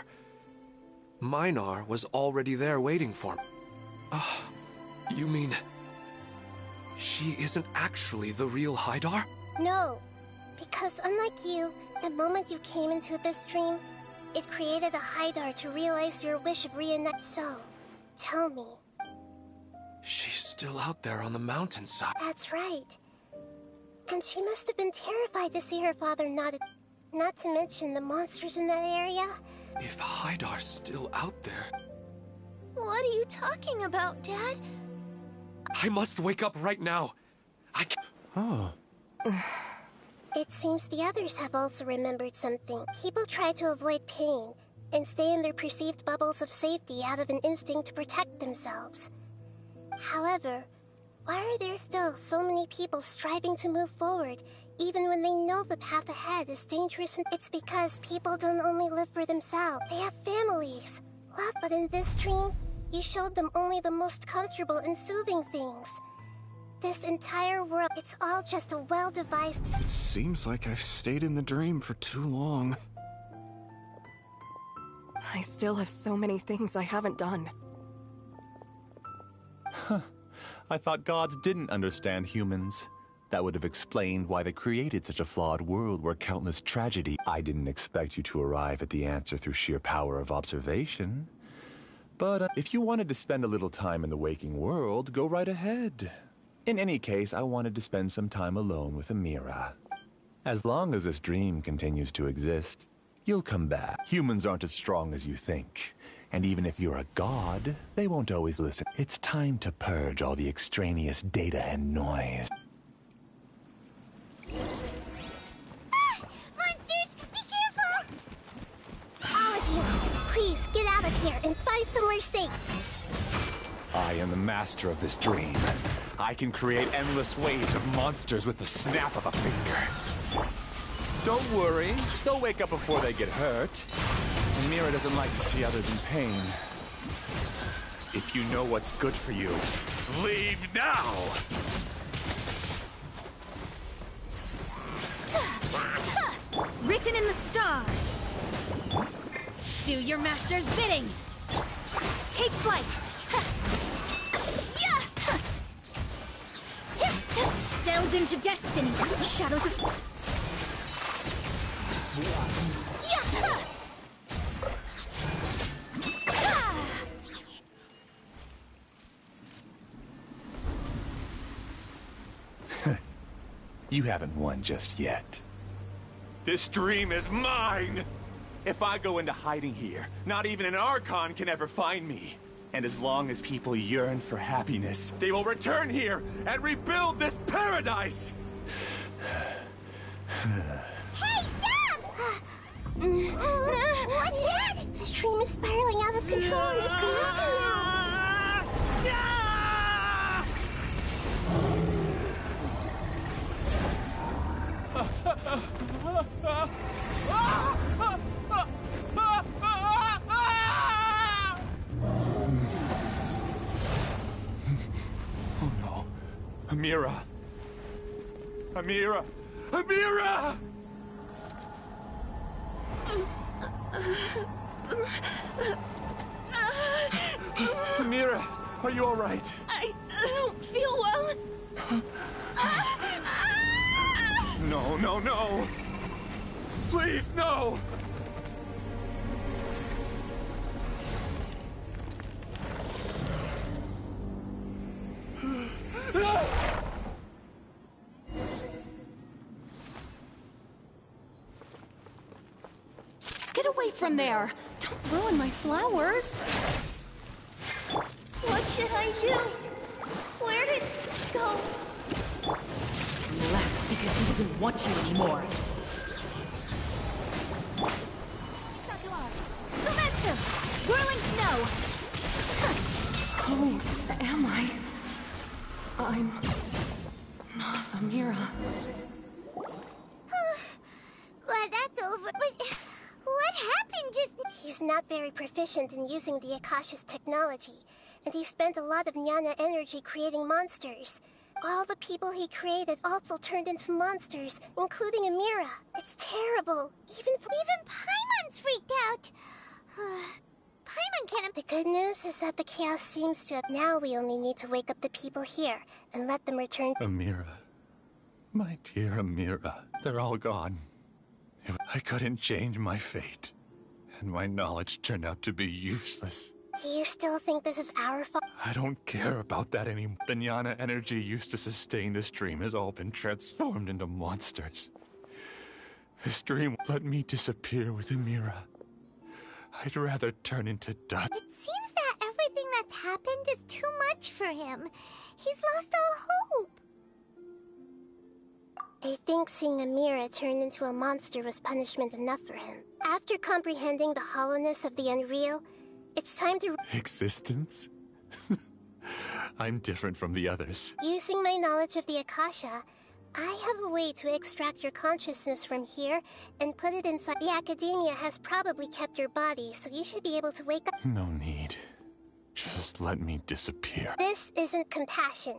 Minar was already there waiting for me. You mean she isn't actually the real Haidar? No, because unlike you, the moment you came into this dream, it created a Haidar to realize your wish of reunite. So, tell me. She's still out there on the mountainside. That's right. And she must have been terrified to see her father not to mention the monsters in that area. If Haidar's still out there... What are you talking about, Dad? I must wake up right now. I can't... Oh. It seems the others have also remembered something. People try to avoid pain and stay in their perceived bubbles of safety out of an instinct to protect themselves. However, why are there still so many people striving to move forward, even when they know the path ahead is dangerous? And it's because people don't only live for themselves. They have families, love. But in this dream, you showed them only the most comfortable and soothing things. This entire world, it's all just a well-devised... It seems like I've stayed in the dream for too long. I still have so many things I haven't done. Huh. I thought gods didn't understand humans. That would have explained why they created such a flawed world where countless tragedy... I didn't expect you to arrive at the answer through sheer power of observation. But if you wanted to spend a little time in the waking world, go right ahead. In any case, I wanted to spend some time alone with Amira. As long as this dream continues to exist, you'll come back. Humans aren't as strong as you think. And even if you're a god, they won't always listen. It's time to purge all the extraneous data and noise. Monsters, be careful! All of you, please get out of here and find somewhere safe. I am the master of this dream. I can create endless waves of monsters with the snap of a finger. Don't worry, they'll wake up before they get hurt. Amira doesn't like to see others in pain. If you know what's good for you, leave now! Written in the stars. Do your master's bidding. Take flight. Delve into destiny. Shadows of... You haven't won just yet. This dream is mine! If I go into hiding here, not even an Archon can ever find me. And as long as people yearn for happiness, they will return here and rebuild this paradise! Hey, stop! What's that? This dream is spiraling out of control and is collapsing now. Oh no. Amira. Amira. Amira! Amira, are you all right? I don't feel well. No, no, no! Please, no! Get away from there! Don't ruin my flowers! What should I do? Where did it go? He left because he doesn't want you anymore. Sumetsu! Whirling snow! Who am I? I'm not Amira. Glad that's over, but what happened just... He's not very proficient in using the Akasha's technology, and he spent a lot of jnana energy creating monsters. All the people he created also turned into monsters, including Amira. It's terrible. Even Paimon's freaked out. Paimon can't... The good news is that the chaos seems to have... Now we only need to wake up the people here and let them return... Amira. My dear Amira. They're all gone. I couldn't change my fate. And my knowledge turned out to be useless. Do you still think this is our fault? I don't care about that anymore. The jnana energy used to sustain this dream has all been transformed into monsters. This dream let me disappear with Amira. I'd rather turn into dust. It seems that everything that's happened is too much for him. He's lost all hope. I think seeing Amira turn into a monster was punishment enough for him. After comprehending the hollowness of the unreal, it's time to... Existence? I'm different from the others. Using my knowledge of the Akasha, I have a way to extract your consciousness from here and put it inside. The academia has probably kept your body, so you should be able to wake up. No need. Just let me disappear. This isn't compassion.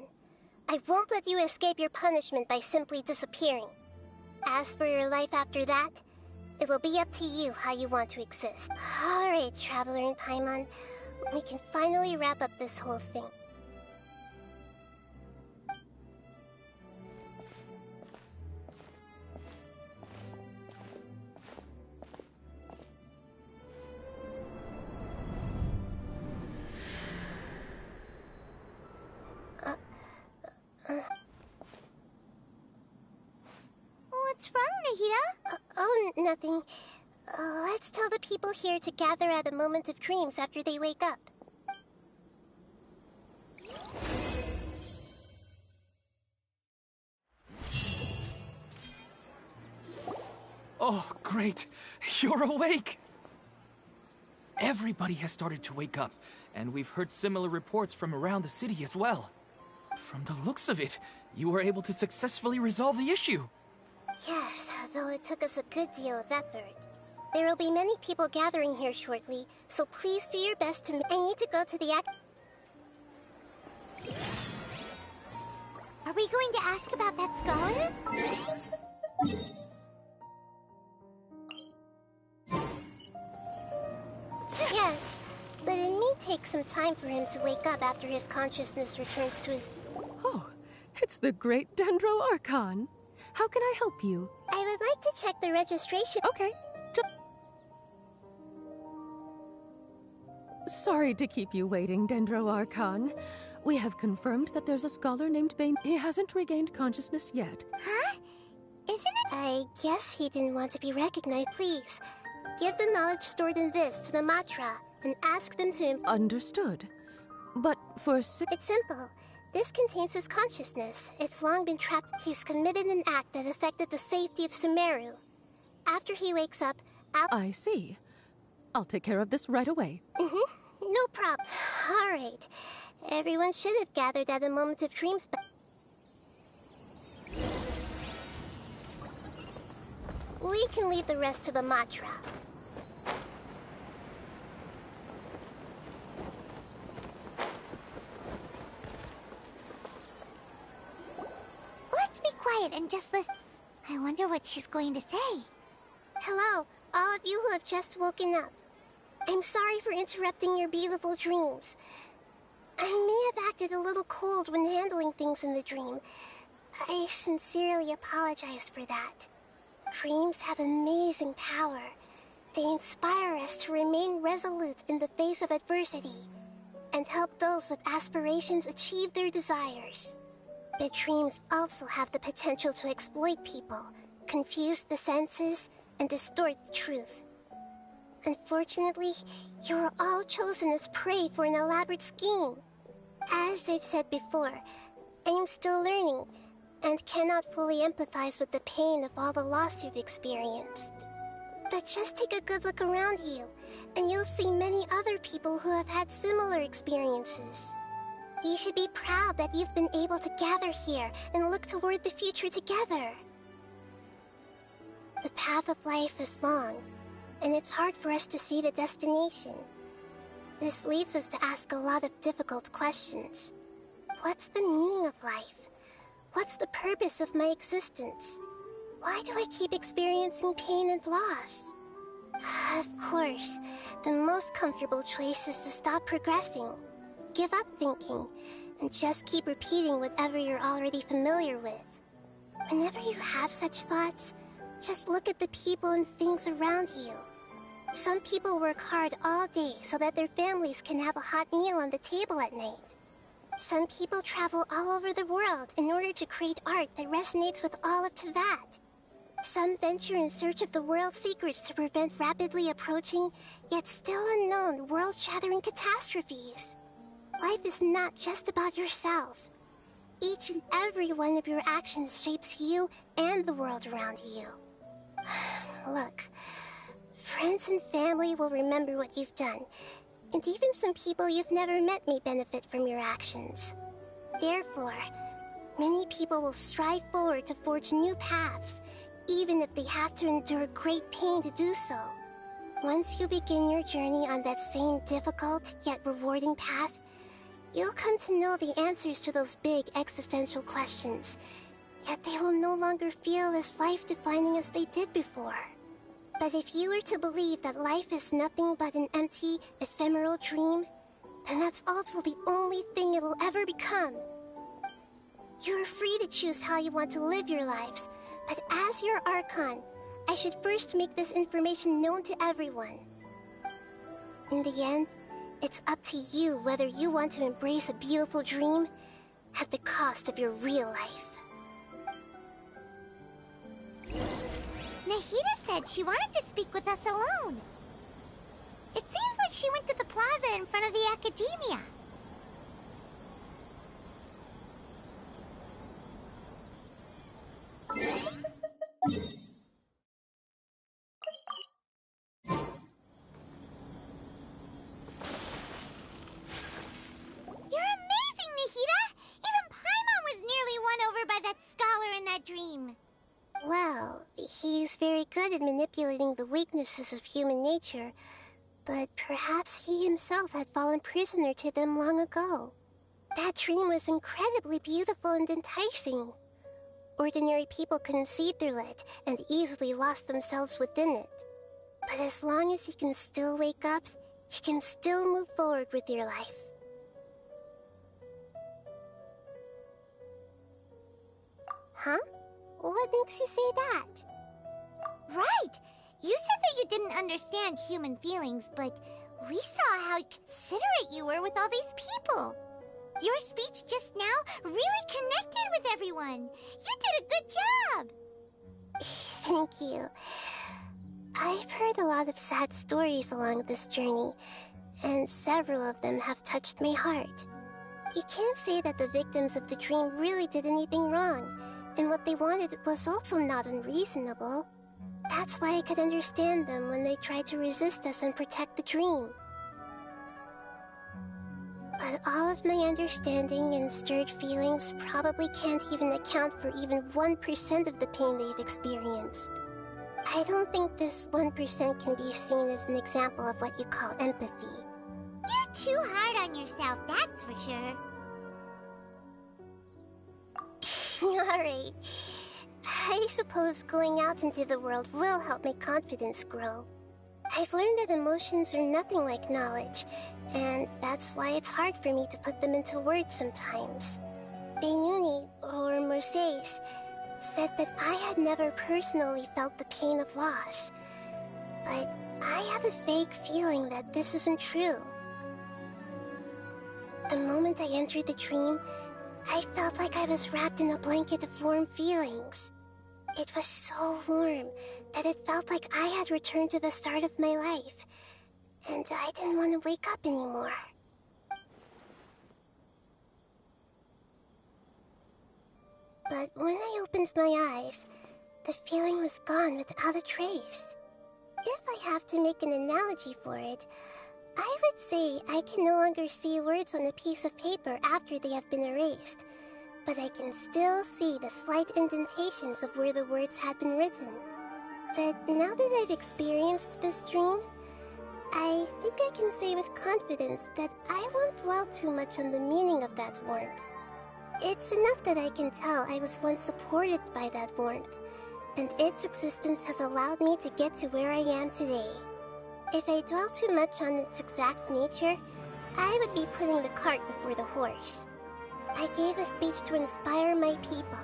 I won't let you escape your punishment by simply disappearing. As for your life after that, it'll be up to you how you want to exist. Alright, Traveler and Paimon, we can finally wrap up this whole thing. What's wrong, Nahida? Oh, nothing. Let's tell the people here to gather at a moment of dreams after they wake up. Oh, great! You're awake! Everybody has started to wake up, and we've heard similar reports from around the city as well. From the looks of it, you were able to successfully resolve the issue. Yes, though it took us a good deal of effort. There will be many people gathering here shortly, so please do your best to... I need to go to the Are we going to ask about that scholar? Yes, but it may take some time for him to wake up after his consciousness returns to his... Oh, it's the great Dendro Archon. How can I help you? I would like to check the registration... Okay. Sorry to keep you waiting, Dendro Archon. We have confirmed that there's a scholar named Bane. He hasn't regained consciousness yet. Huh? Isn't it? I guess he didn't want to be recognized. Please, give the knowledge stored in this to the Matra and ask them to... Understood. But for It's simple. This contains his consciousness. It's long been trapped. He's committed an act that affected the safety of Sumeru. After he wakes up, I see. I'll take care of this right away. No problem. All right. Everyone should have gathered at a moment of dreams, but... We can leave the rest to the Matra. Let's be quiet and just listen. I wonder what she's going to say. Hello, all of you who have just woken up. I'm sorry for interrupting your beautiful dreams. I may have acted a little cold when handling things in the dream. I sincerely apologize for that. Dreams have amazing power. They inspire us to remain resolute in the face of adversity and help those with aspirations achieve their desires. But dreams also have the potential to exploit people, confuse the senses, and distort the truth. Unfortunately, you are all chosen as prey for an elaborate scheme. As I've said before, I am still learning and cannot fully empathize with the pain of all the loss you've experienced. But just take a good look around you, and you'll see many other people who have had similar experiences. You should be proud that you've been able to gather here and look toward the future together. The path of life is long, and it's hard for us to see the destination. This leads us to ask a lot of difficult questions. What's the meaning of life? What's the purpose of my existence? Why do I keep experiencing pain and loss? Of course, the most comfortable choice is to stop progressing. Give up thinking, and just keep repeating whatever you're already familiar with. Whenever you have such thoughts, just look at the people and things around you. Some people work hard all day so that their families can have a hot meal on the table at night. Some people travel all over the world in order to create art that resonates with all of Teyvat. Some venture in search of the world's secrets to prevent rapidly approaching, yet still unknown, world-shattering catastrophes. Life is not just about yourself. Each and every one of your actions shapes you and the world around you. Look, friends and family will remember what you've done, and even some people you've never met may benefit from your actions. Therefore, many people will strive forward to forge new paths, even if they have to endure great pain to do so. Once you begin your journey on that same difficult yet rewarding path, you'll come to know the answers to those big existential questions, yet they will no longer feel as life-defining as they did before. But if you were to believe that life is nothing but an empty, ephemeral dream, then that's also the only thing it will ever become. You are free to choose how you want to live your lives, but as your Archon, I should first make this information known to everyone. In the end, it's up to you whether you want to embrace a beautiful dream at the cost of your real life. Nahida said she wanted to speak with us alone. It seems like she went to the plaza in front of the academia. You're amazing, Nahida! Even Paimon was nearly won over by that scholar in that dream. Well, he's very good at manipulating the weaknesses of human nature, but perhaps he himself had fallen prisoner to them long ago. That dream was incredibly beautiful and enticing. Ordinary people couldn't see through it and easily lost themselves within it. But as long as you can still wake up, you can still move forward with your life. Huh? What makes you say that? Right! You said that you didn't understand human feelings, but we saw how considerate you were with all these people. Your speech just now really connected with everyone. You did a good job! Thank you. I've heard a lot of sad stories along this journey, and several of them have touched my heart. You can't say that the victims of the dream really did anything wrong, and what they wanted was also not unreasonable. That's why I could understand them when they tried to resist us and protect the dream. But all of my understanding and stirred feelings probably can't even account for even 1% of the pain they've experienced. I don't think this 1% can be seen as an example of what you call empathy. You're too hard on yourself, that's for sure. Alright. I suppose going out into the world will help my confidence grow. I've learned that emotions are nothing like knowledge, and that's why it's hard for me to put them into words sometimes. Beinuni, or Mercedes, said that I had never personally felt the pain of loss. But I have a vague feeling that this isn't true. The moment I entered the dream, I felt like I was wrapped in a blanket of warm feelings. It was so warm that it felt like I had returned to the start of my life, and I didn't want to wake up anymore. But when I opened my eyes, the feeling was gone without a trace. If I have to make an analogy for it, I would say I can no longer see words on a piece of paper after they have been erased, but I can still see the slight indentations of where the words had been written. But now that I've experienced this dream, I think I can say with confidence that I won't dwell too much on the meaning of that warmth. It's enough that I can tell I was once supported by that warmth, and its existence has allowed me to get to where I am today. If I dwell too much on its exact nature, I would be putting the cart before the horse. I gave a speech to inspire my people,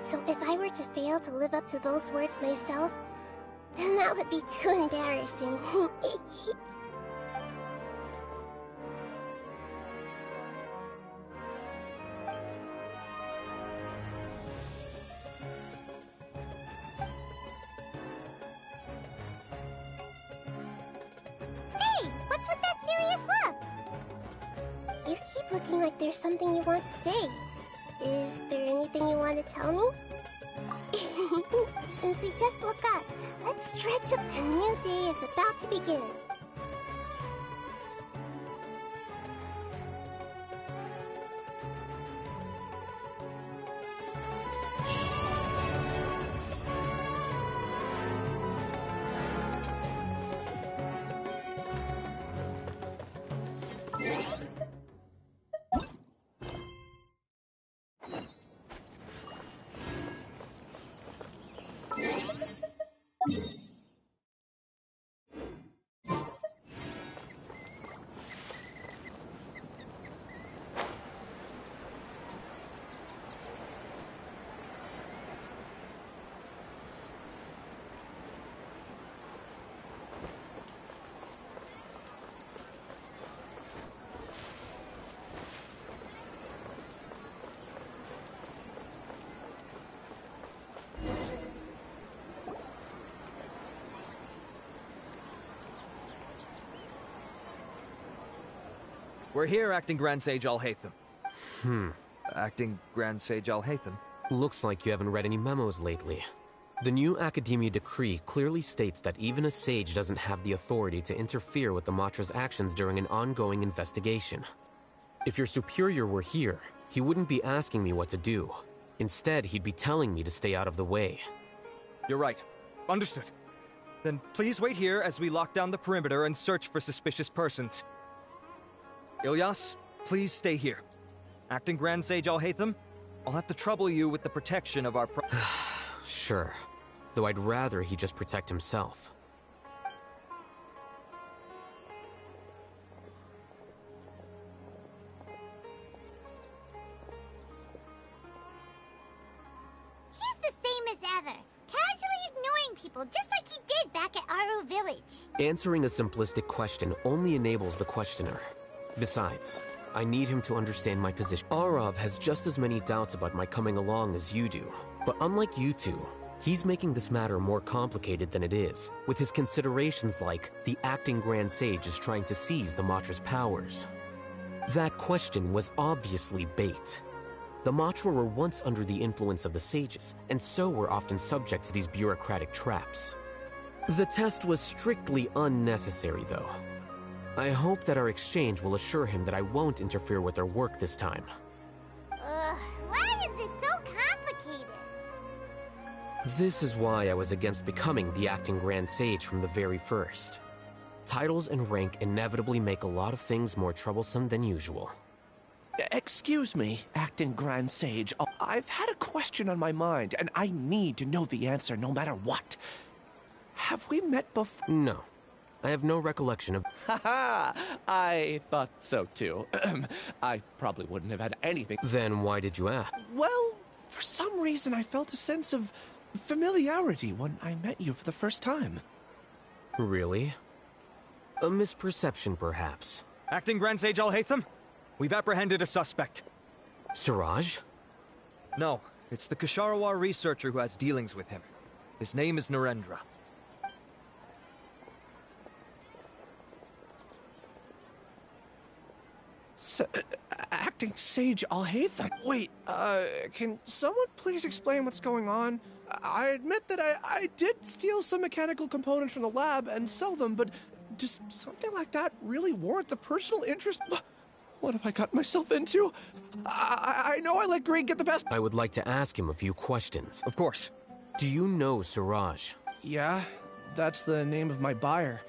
so if I were to fail to live up to those words myself, then that would be too embarrassing. Hey, what's with that serious look? You keep looking like there's something you want to say. Is there anything you want to tell me? Since we just woke up, let's stretch up. A new day is about to begin. We're here, Acting Grand Sage Alhaitham. Acting Grand Sage Alhaitham? Looks like you haven't read any memos lately. The new Academia decree clearly states that even a sage doesn't have the authority to interfere with the Matra's actions during an ongoing investigation. If your superior were here, he wouldn't be asking me what to do. Instead, he'd be telling me to stay out of the way. You're right. Understood. Then please wait here as we lock down the perimeter and search for suspicious persons. Ilyas, please stay here. Acting Grand Sage Alhaitham, I'll have to trouble you with the protection of our Sure. Though I'd rather he just protect himself. He's the same as ever, casually ignoring people just like he did back at Aru Village. Answering a simplistic question only enables the questioner. Besides, I need him to understand my position. Arav has just as many doubts about my coming along as you do. But unlike you two, he's making this matter more complicated than it is, with his considerations like the acting Grand Sage is trying to seize the Matra's powers. That question was obviously bait. The Matra were once under the influence of the sages, and so were often subject to these bureaucratic traps. The test was strictly unnecessary, though. I hope that our exchange will assure him that I won't interfere with their work this time. Why is this so complicated? This is why I was against becoming the acting Grand Sage from the very first. Titles and rank inevitably make a lot of things more troublesome than usual. Excuse me, Acting Grand Sage. I've had a question on my mind, and I need to know the answer no matter what. Have we met before? No. I have no recollection of... Haha! I thought so too. I probably wouldn't have had anything. Then why did you ask? Well, for some reason I felt a sense of familiarity when I met you for the first time. Really? A misperception, perhaps. Acting Grand Sage Alhaitham, we've apprehended a suspect. Siraj? No, it's the Ksharawar researcher who has dealings with him. His name is Narendra. Acting Sage Alhaitham. Wait, can someone please explain what's going on? I admit that I did steal some mechanical components from the lab and sell them, but does something like that really warrant the personal interest? What have I gotten myself into? I know I let greed get the best. I would like to ask him a few questions. Of course. Do you know Siraj? Yeah, that's the name of my buyer.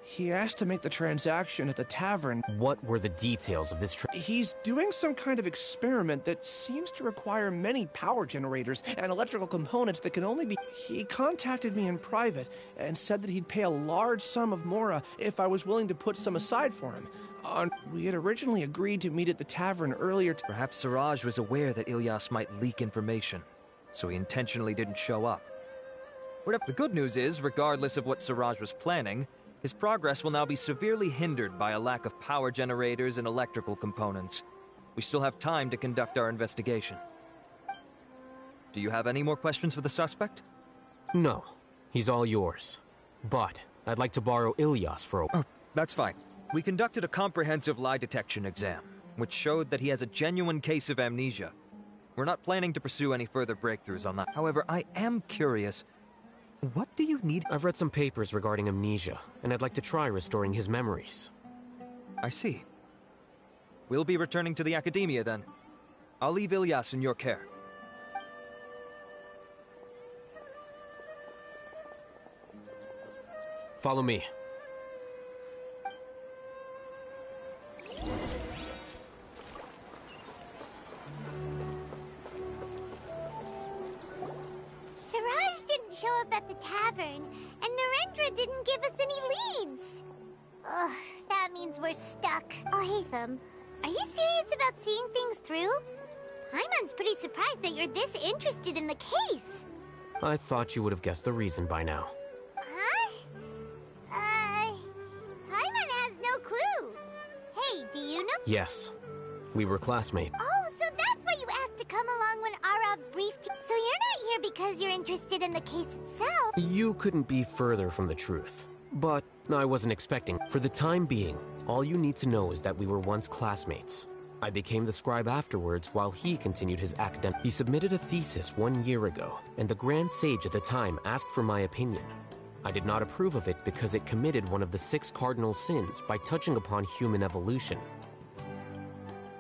He asked to make the transaction at the tavern. What were the details of this He's doing some kind of experiment that seems to require many power generators and electrical components that can only be... He contacted me in private and said that he'd pay a large sum of Mora if I was willing to put some aside for him. We had originally agreed to meet at the tavern earlier. Perhaps Siraj was aware that Ilyas might leak information, so he intentionally didn't show up. The good news is, regardless of what Siraj was planning, his progress will now be severely hindered by a lack of power generators and electrical components. We still have time to conduct our investigation. Do you have any more questions for the suspect? No. He's all yours. But I'd like to borrow Ilyas for a... Oh, that's fine. We conducted a comprehensive lie detection exam, which showed that he has a genuine case of amnesia. We're not planning to pursue any further breakthroughs on that. However, I am curious... What do you need? I've read some papers regarding amnesia, and I'd like to try restoring his memories. I see. We'll be returning to the Academia then. I'll leave Ilyas in your care. Follow me. Siraj didn't show up at the tavern, and Narendra didn't give us any leads. Ugh, that means we're stuck. Alhaitham, are you serious about seeing things through? Paimon's pretty surprised that you're this interested in the case. I thought you would have guessed the reason by now. Huh? Paimon has no clue. Hey, do you know? Yes. We were classmates. Oh, so that's why you asked to come along when Arav briefed you. So you're not here because you're interested in the case itself. You couldn't be further from the truth. But I wasn't expecting. For the time being, all you need to know is that we were once classmates. I became the scribe afterwards while he continued his academic. He submitted a thesis 1 year ago, and the Grand Sage at the time asked for my opinion. I did not approve of it because it committed one of the 6 cardinal sins by touching upon human evolution.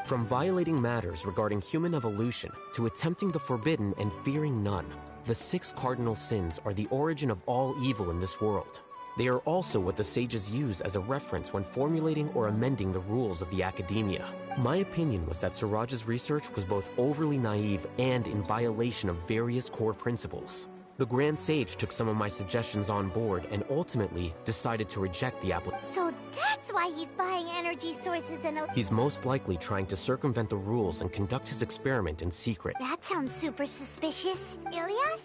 From violating matters regarding human evolution to attempting the forbidden and fearing none, the 6 cardinal sins are the origin of all evil in this world. They are also what the sages use as a reference when formulating or amending the rules of the Academia. My opinion was that Siraj's research was both overly naive and in violation of various core principles. The Grand Sage took some of my suggestions on board and ultimately decided to reject the application. So that's why he's buying energy sources and... He's most likely trying to circumvent the rules and conduct his experiment in secret. That sounds super suspicious. Ilyas,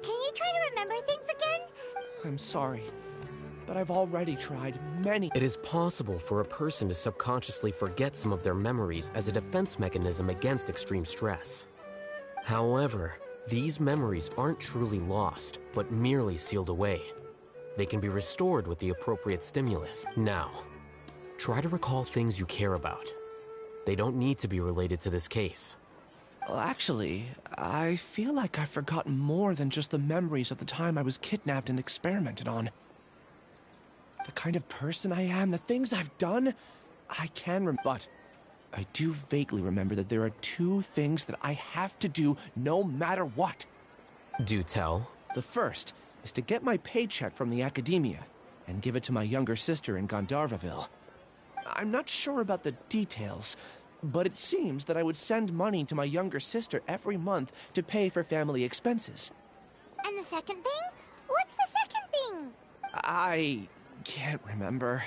can you try to remember things again? I'm sorry, but I've already tried many... It is possible for a person to subconsciously forget some of their memories as a defense mechanism against extreme stress. However, these memories aren't truly lost, but merely sealed away. They can be restored with the appropriate stimulus. Now, try to recall things you care about. They don't need to be related to this case. Well, actually, I feel like I've forgotten more than just the memories of the time I was kidnapped and experimented on. The kind of person I am, the things I've done, I can remember. But I do vaguely remember that there are 2 things that I have to do no matter what. Do tell. The first is to get my paycheck from the Academia and give it to my younger sister in Gandharvaville. I'm not sure about the details, But it seems that I would send money to my younger sister every month to pay for family expenses. And the second thing? What's the second thing? I can't remember.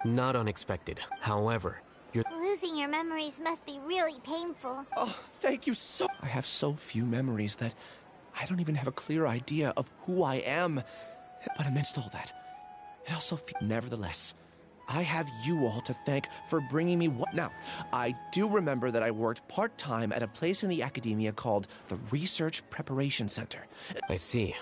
Not unexpected. However, Losing your memories must be really painful. Oh, thank you so... I have so few memories that I don't even have a clear idea of who I am. But amidst all that, it also... Nevertheless, I have you all to thank for bringing me what... Now, I do remember that I worked part-time at a place in the academia called the Research Preparation Center. I see.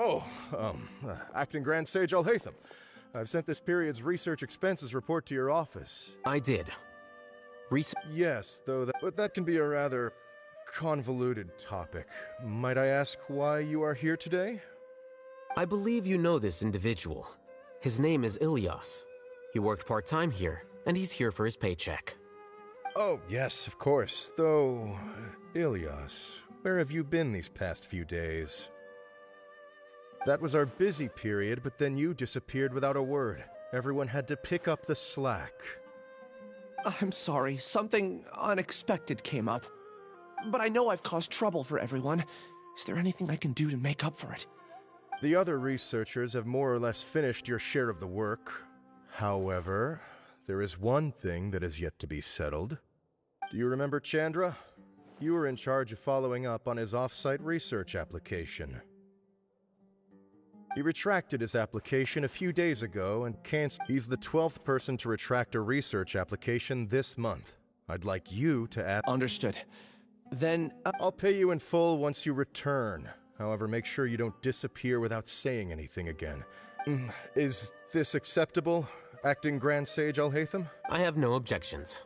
Oh, Acting Grand Sage Alhaitham. I've sent this period's research expenses report to your office. I did. Yes, though that can be a rather convoluted topic. Might I ask why you are here today? I believe you know this individual. His name is Ilyas. He worked part-time here, and he's here for his paycheck. Oh, yes, of course. Though, Ilyas, where have you been these past few days? That was our busy period, but then you disappeared without a word. Everyone had to pick up the slack. I'm sorry, something unexpected came up. But I know I've caused trouble for everyone. Is there anything I can do to make up for it? The other researchers have more or less finished your share of the work. However, there is one thing that is yet to be settled. Do you remember Chandra? You were in charge of following up on his off-site research application. He retracted his application a few days ago and canceled. He's the 12th person to retract a research application this month. I'd like you to add... Understood. Then... I'll pay you in full once you return. However, make sure you don't disappear without saying anything again. Is this acceptable, Acting Grand Sage Alhaitham? I have no objections.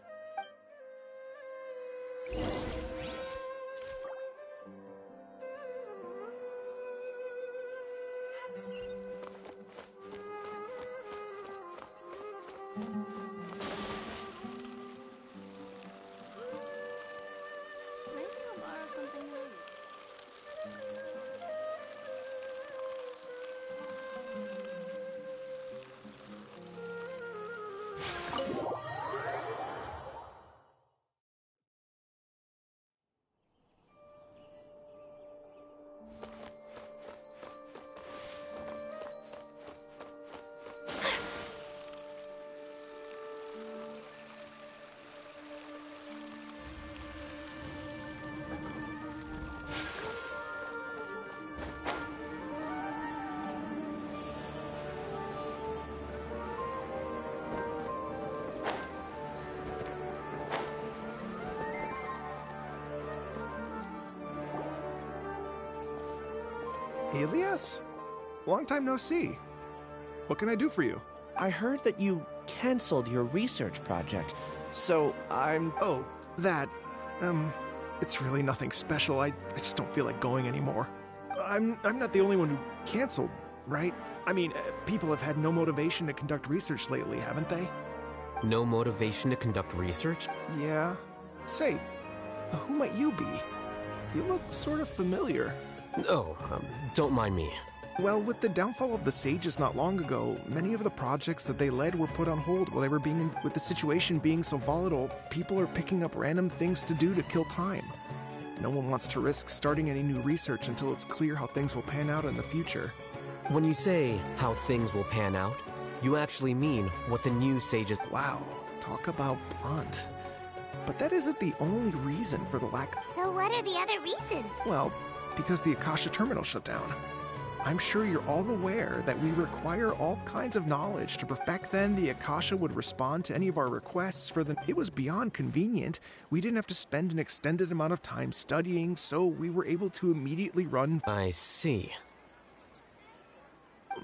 Ilyas? Long time no see. What can I do for you? I heard that you canceled your research project, so I'm... Oh, that... it's really nothing special. I just don't feel like going anymore. I'm not the only one who canceled, right? I mean, people have had no motivation to conduct research lately, haven't they? No motivation to conduct research? Yeah. Say, who might you be? You look sort of familiar. Oh, don't mind me. Well, with the downfall of the Sages not long ago, many of the projects that they led were put on hold while they were with the situation being so volatile, people are picking up random things to do to kill time. No one wants to risk starting any new research until it's clear how things will pan out in the future. When you say how things will pan out, you actually mean what the new Sages... Wow, talk about blunt. But that isn't the only reason for the lack... So what are the other reasons? Well, because the Akasha terminal shut down. I'm sure you're all aware that we require all kinds of knowledge to back then the Akasha would respond to any of our requests for them. It was beyond convenient. We didn't have to spend an extended amount of time studying, so we were able to immediately run. I see.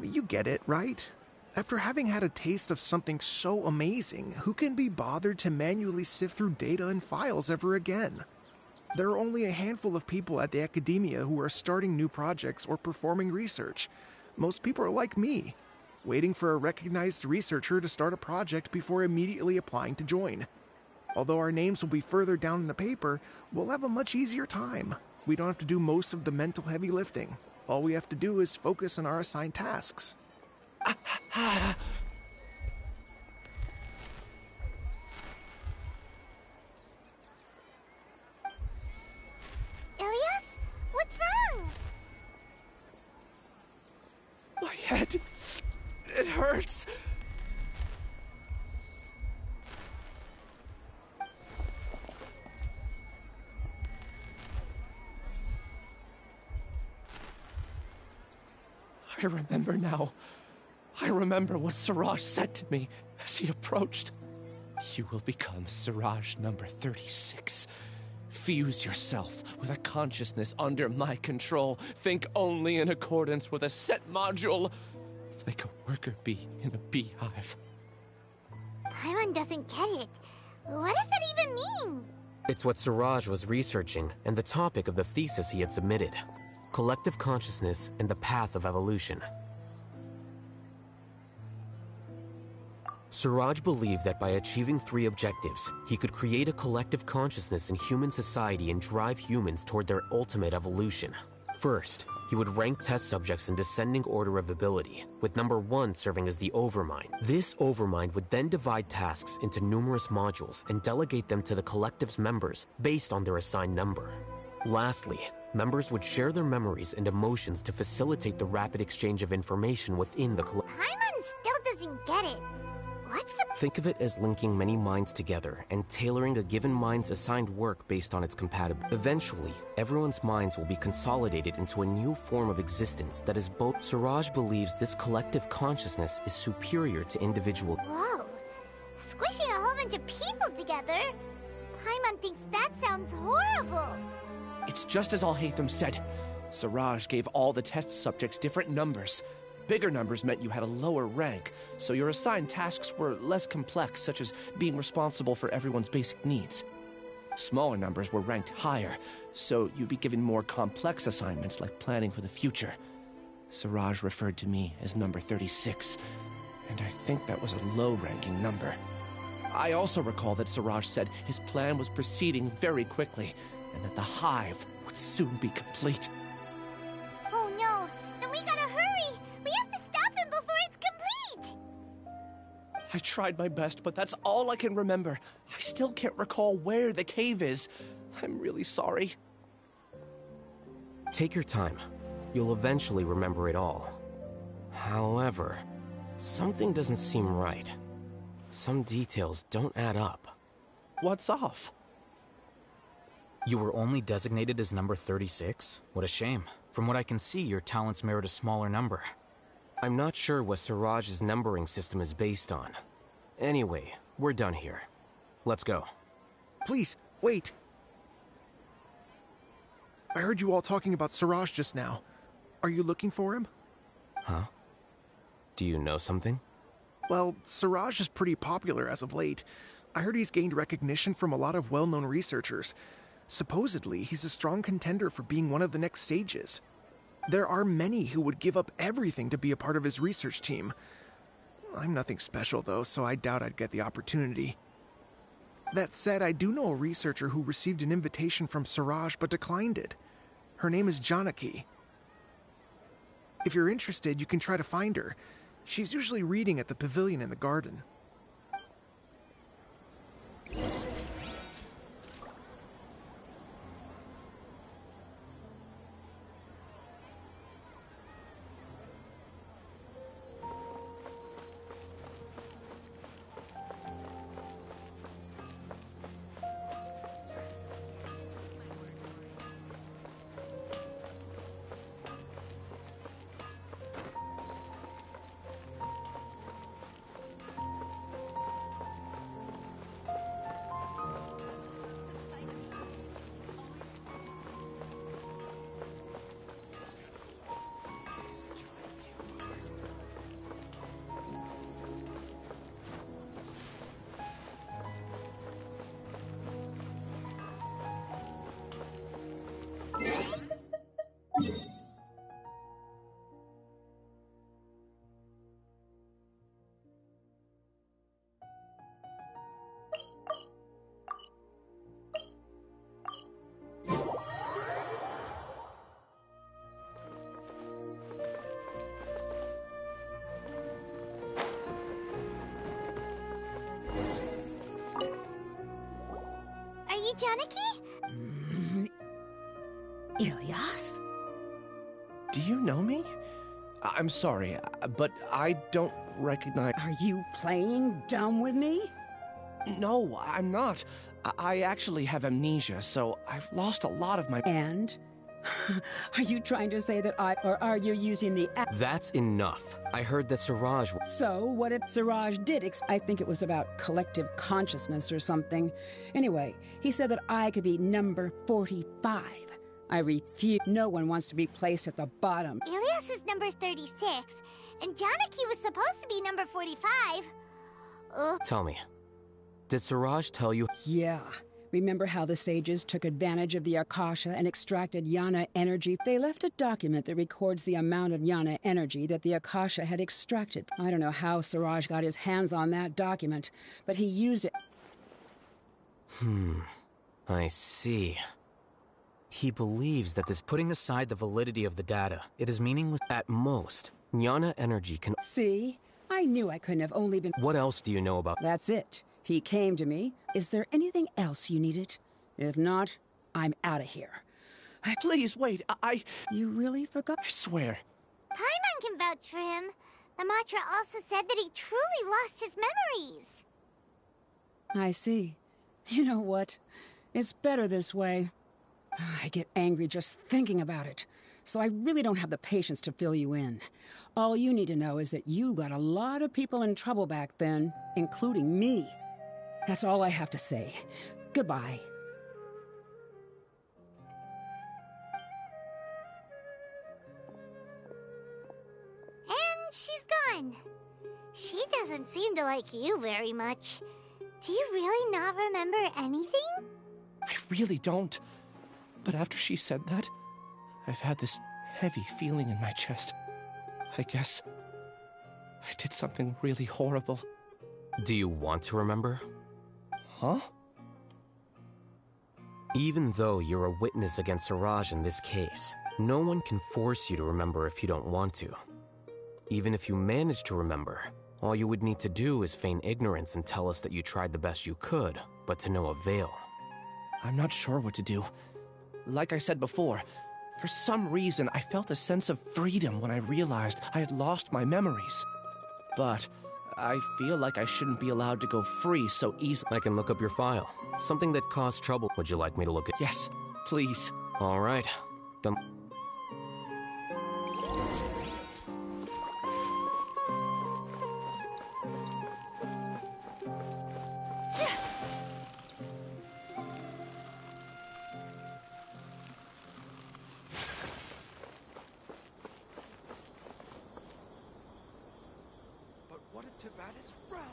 You get it, right? After having had a taste of something so amazing, who can be bothered to manually sift through data and files ever again? There are only a handful of people at the academia who are starting new projects or performing research. Most people are like me, waiting for a recognized researcher to start a project before immediately applying to join. Although our names will be further down in the paper, we'll have a much easier time. We don't have to do most of the mental heavy lifting. All we have to do is focus on our assigned tasks. Ilias? What's wrong? My head. It hurts. I remember now. I remember what Siraj said to me as he approached. You will become Siraj number 36. Fuse yourself with a consciousness under my control. Think only in accordance with a set module, like a worker bee in a beehive. Paimon doesn't get it. What does that even mean? It's what Siraj was researching and the topic of the thesis he had submitted. Collective consciousness and the path of evolution. Siraj believed that by achieving 3 objectives, he could create a collective consciousness in human society and drive humans toward their ultimate evolution. First, he would rank test subjects in descending order of ability, with number 1 serving as the overmind. This overmind would then divide tasks into numerous modules and delegate them to the collective's members based on their assigned number. Lastly, members would share their memories and emotions to facilitate the rapid exchange of information within the collective. Paimon still doesn't get it. What's the... Think of it as linking many minds together and tailoring a given mind's assigned work based on its compatibility. Eventually, everyone's minds will be consolidated into a new form of existence that is both... Siraj believes this collective consciousness is superior to individual... Whoa. Squishing a whole bunch of people together? Paimon thinks that sounds horrible. It's just as Al-Haytham said. Siraj gave all the test subjects different numbers. Bigger numbers meant you had a lower rank, so your assigned tasks were less complex, such as being responsible for everyone's basic needs. Smaller numbers were ranked higher, so you'd be given more complex assignments like planning for the future. Siraj referred to me as number 36, and I think that was a low-ranking number. I also recall that Siraj said his plan was proceeding very quickly, and that the hive would soon be complete. Oh no, then we gotta hurry! We have to stop him before it's complete! I tried my best, but that's all I can remember. I still can't recall where the cave is. I'm really sorry. Take your time. You'll eventually remember it all. However, something doesn't seem right. Some details don't add up. What's off? You were only designated as number 36? What a shame. From what I can see, your talents merit a smaller number. I'm not sure what Siraj's numbering system is based on. Anyway, we're done here. Let's go. Please, wait. I heard you all talking about Siraj just now. Are you looking for him? Huh? Do you know something? Well, Siraj is pretty popular as of late. I heard he's gained recognition from a lot of well-known researchers. Supposedly, he's a strong contender for being one of the next sages. There are many who would give up everything to be a part of his research team. I'm nothing special, though, so I doubt I'd get the opportunity. That said, I do know a researcher who received an invitation from Siraj but declined it. Her name is Janaki. If you're interested, you can try to find her. She's usually reading at the pavilion in the garden. Janaki? Ilyas? Do you know me? I'm sorry, but I don't recognize... Are you playing dumb with me? No, I'm not. I actually have amnesia, so I've lost a lot of my... And? Are you trying to say that or are you using the... That's enough. I heard that Siraj... So, what if Siraj did I think it was about collective consciousness or something. Anyway, he said that I could be number 45. I refuse. No one wants to be placed at the bottom. Ilyas is number 36, and Janaki was supposed to be number 45. Tell me, did Siraj tell you... Yeah. Remember how the sages took advantage of the Akasha and extracted Yana energy? They left a document that records the amount of Yana energy that the Akasha had extracted. I don't know how Siraj got his hands on that document, but he used it... I see. He believes that this... Putting aside the validity of the data, it is meaningless at most. Yana energy can... See? I knew I couldn't have only been... What else do you know about... That's it. He came to me. Is there anything else you needed? If not, I'm out of here. Please, wait, You really forgot? I swear. Paimon can vouch for him. The mantra also said that he truly lost his memories. I see. You know what? It's better this way. I get angry just thinking about it. So I really don't have the patience to fill you in. All you need to know is that you got a lot of people in trouble back then, including me. That's all I have to say. Goodbye. And she's gone. She doesn't seem to like you very much. Do you really not remember anything? I really don't. But after she said that, I've had this heavy feeling in my chest. I guess I did something really horrible. Do you want to remember? Huh? Even though you're a witness against Siraj in this case, no one can force you to remember if you don't want to. Even if you manage to remember, all you would need to do is feign ignorance and tell us that you tried the best you could, but to no avail. I'm not sure what to do. Like I said before, for some reason I felt a sense of freedom when I realized I had lost my memories. But I feel like I shouldn't be allowed to go free so easily. I can look up your file. Something that caused trouble. Would you like me to look at? Yes, please. All right. Then... But what if Tavad is round?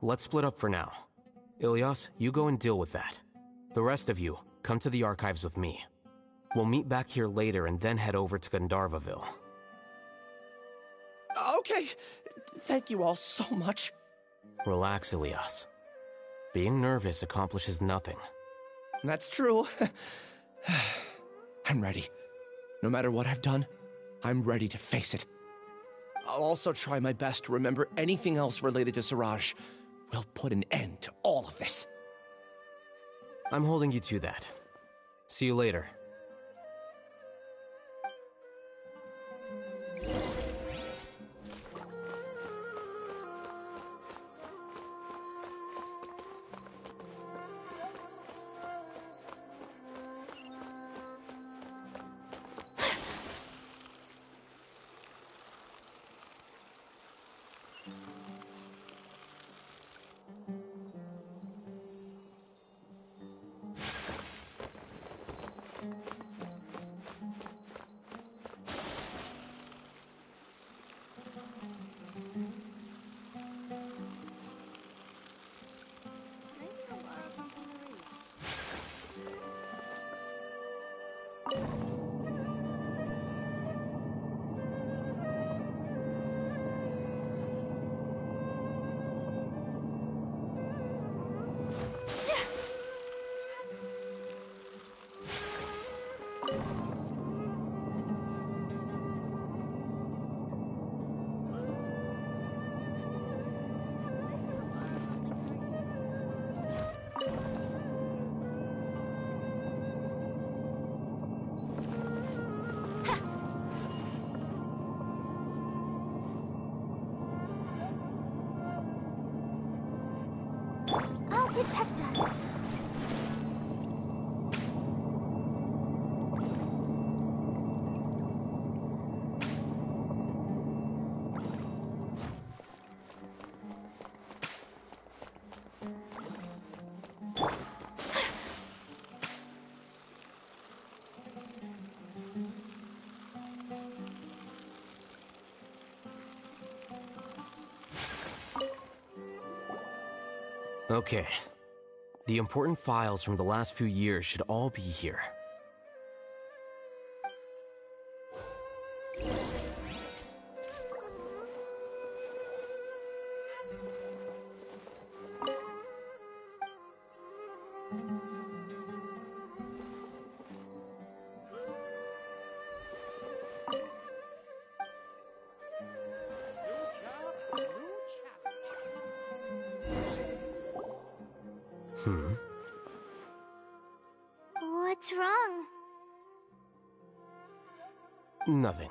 Let's split up for now. Ilyas, you go and deal with that. The rest of you, come to the archives with me. We'll meet back here later and then head over to Gandharvaville. Okay. Thank you all so much. Relax, Ilyas. Being nervous accomplishes nothing. That's true. I'm ready. No matter what I've done, I'm ready to face it. I'll also try my best to remember anything else related to Siraj. We'll put an end to all of this. I'm holding you to that. See you later. I'll protect us. Okay. The important files from the last few years should all be here. What's wrong? Nothing.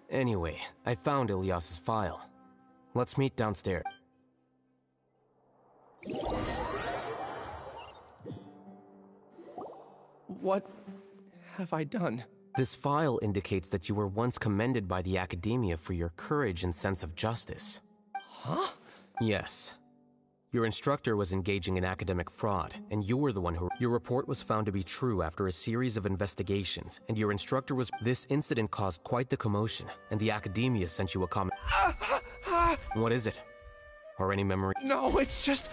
Anyway, I found Ilyas's file. Let's meet downstairs. What have I done? This file indicates that you were once commended by the Academia for your courage and sense of justice. Huh? Yes. Your instructor was engaging in academic fraud, and you were the one who... Your report was found to be true after a series of investigations, and your instructor was... This incident caused quite the commotion, and the Academia sent you a comment. What is it? Or any memory? No, it's just...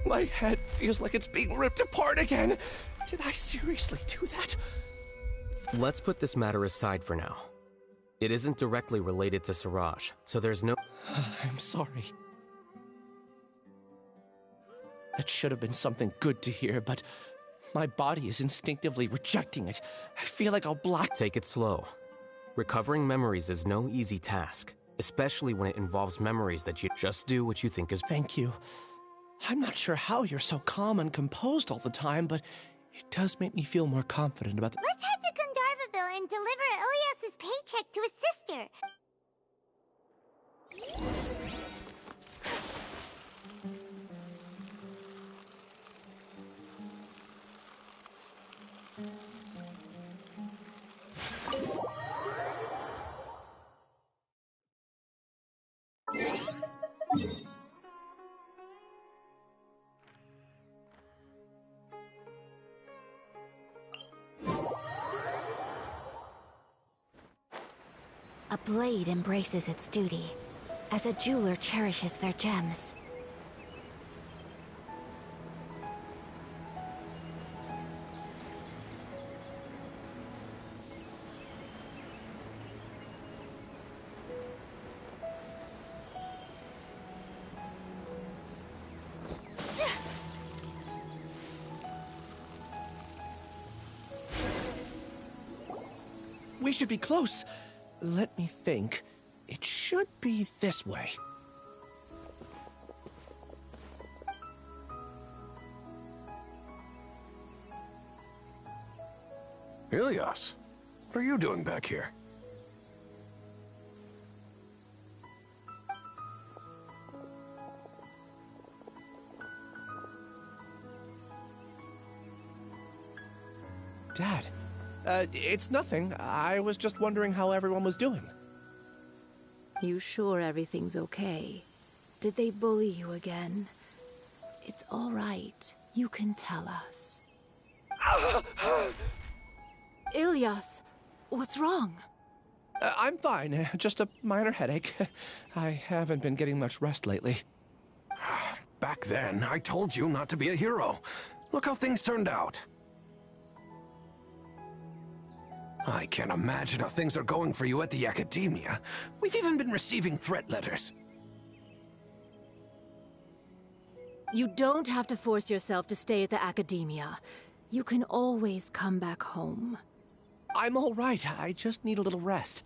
my head feels like it's being ripped apart again. Did I seriously do that? Let's put this matter aside for now. It isn't directly related to Siraj, so there's no... I'm sorry. That should have been something good to hear, but my body is instinctively rejecting it. I feel like I'll black... Take it slow. Recovering memories is no easy task, especially when it involves memories that you just do what you think is... Thank you. I'm not sure how you're so calm and composed all the time, but it does make me feel more confident about... Let's head to Gandharvaville and deliver Ilyas's paycheck to his sister. A blade embraces its duty, as a jeweler cherishes their gems. We should be close. Let me think. It should be this way. Ilias, what are you doing back here? Dad, it's nothing. I was just wondering how everyone was doing. You sure everything's okay? Did they bully you again? It's all right. You can tell us. Ilias, what's wrong? I'm fine. Just a minor headache. I haven't been getting much rest lately. Back then, I told you not to be a hero. Look how things turned out. I can't imagine how things are going for you at the Academia. We've even been receiving threat letters. You don't have to force yourself to stay at the Academia. You can always come back home. I'm all right. I just need a little rest.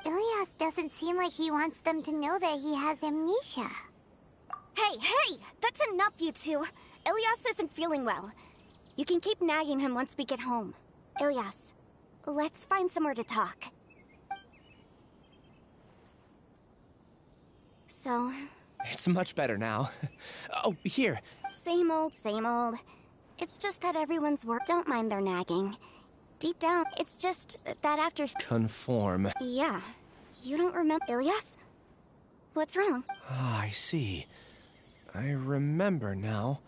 Ilias doesn't seem like he wants them to know that he has amnesia. Hey! That's enough, you two. Ilias isn't feeling well. You can keep nagging him once we get home. Ilias, let's find somewhere to talk. So... It's much better now. Oh, here. Same old, same old. It's just that everyone's work. Don't mind their nagging. Deep down, it's just that after... Conform. Yeah. You don't remember... Ilias? What's wrong? Ah, I see. I remember now.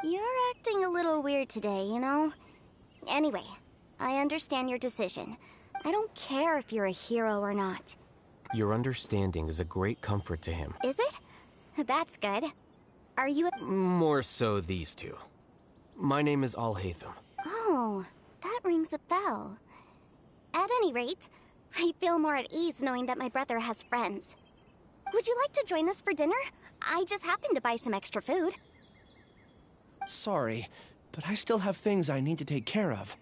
You're acting a little weird today, you know? Anyway, I understand your decision. I don't care if you're a hero or not. Your understanding is a great comfort to him. Is it? That's good. Are you a... More so these two. My name is Alhaitham. Oh, that rings a bell. At any rate, I feel more at ease knowing that my brother has friends. Would you like to join us for dinner? I just happened to buy some extra food. Sorry, but I still have things I need to take care of.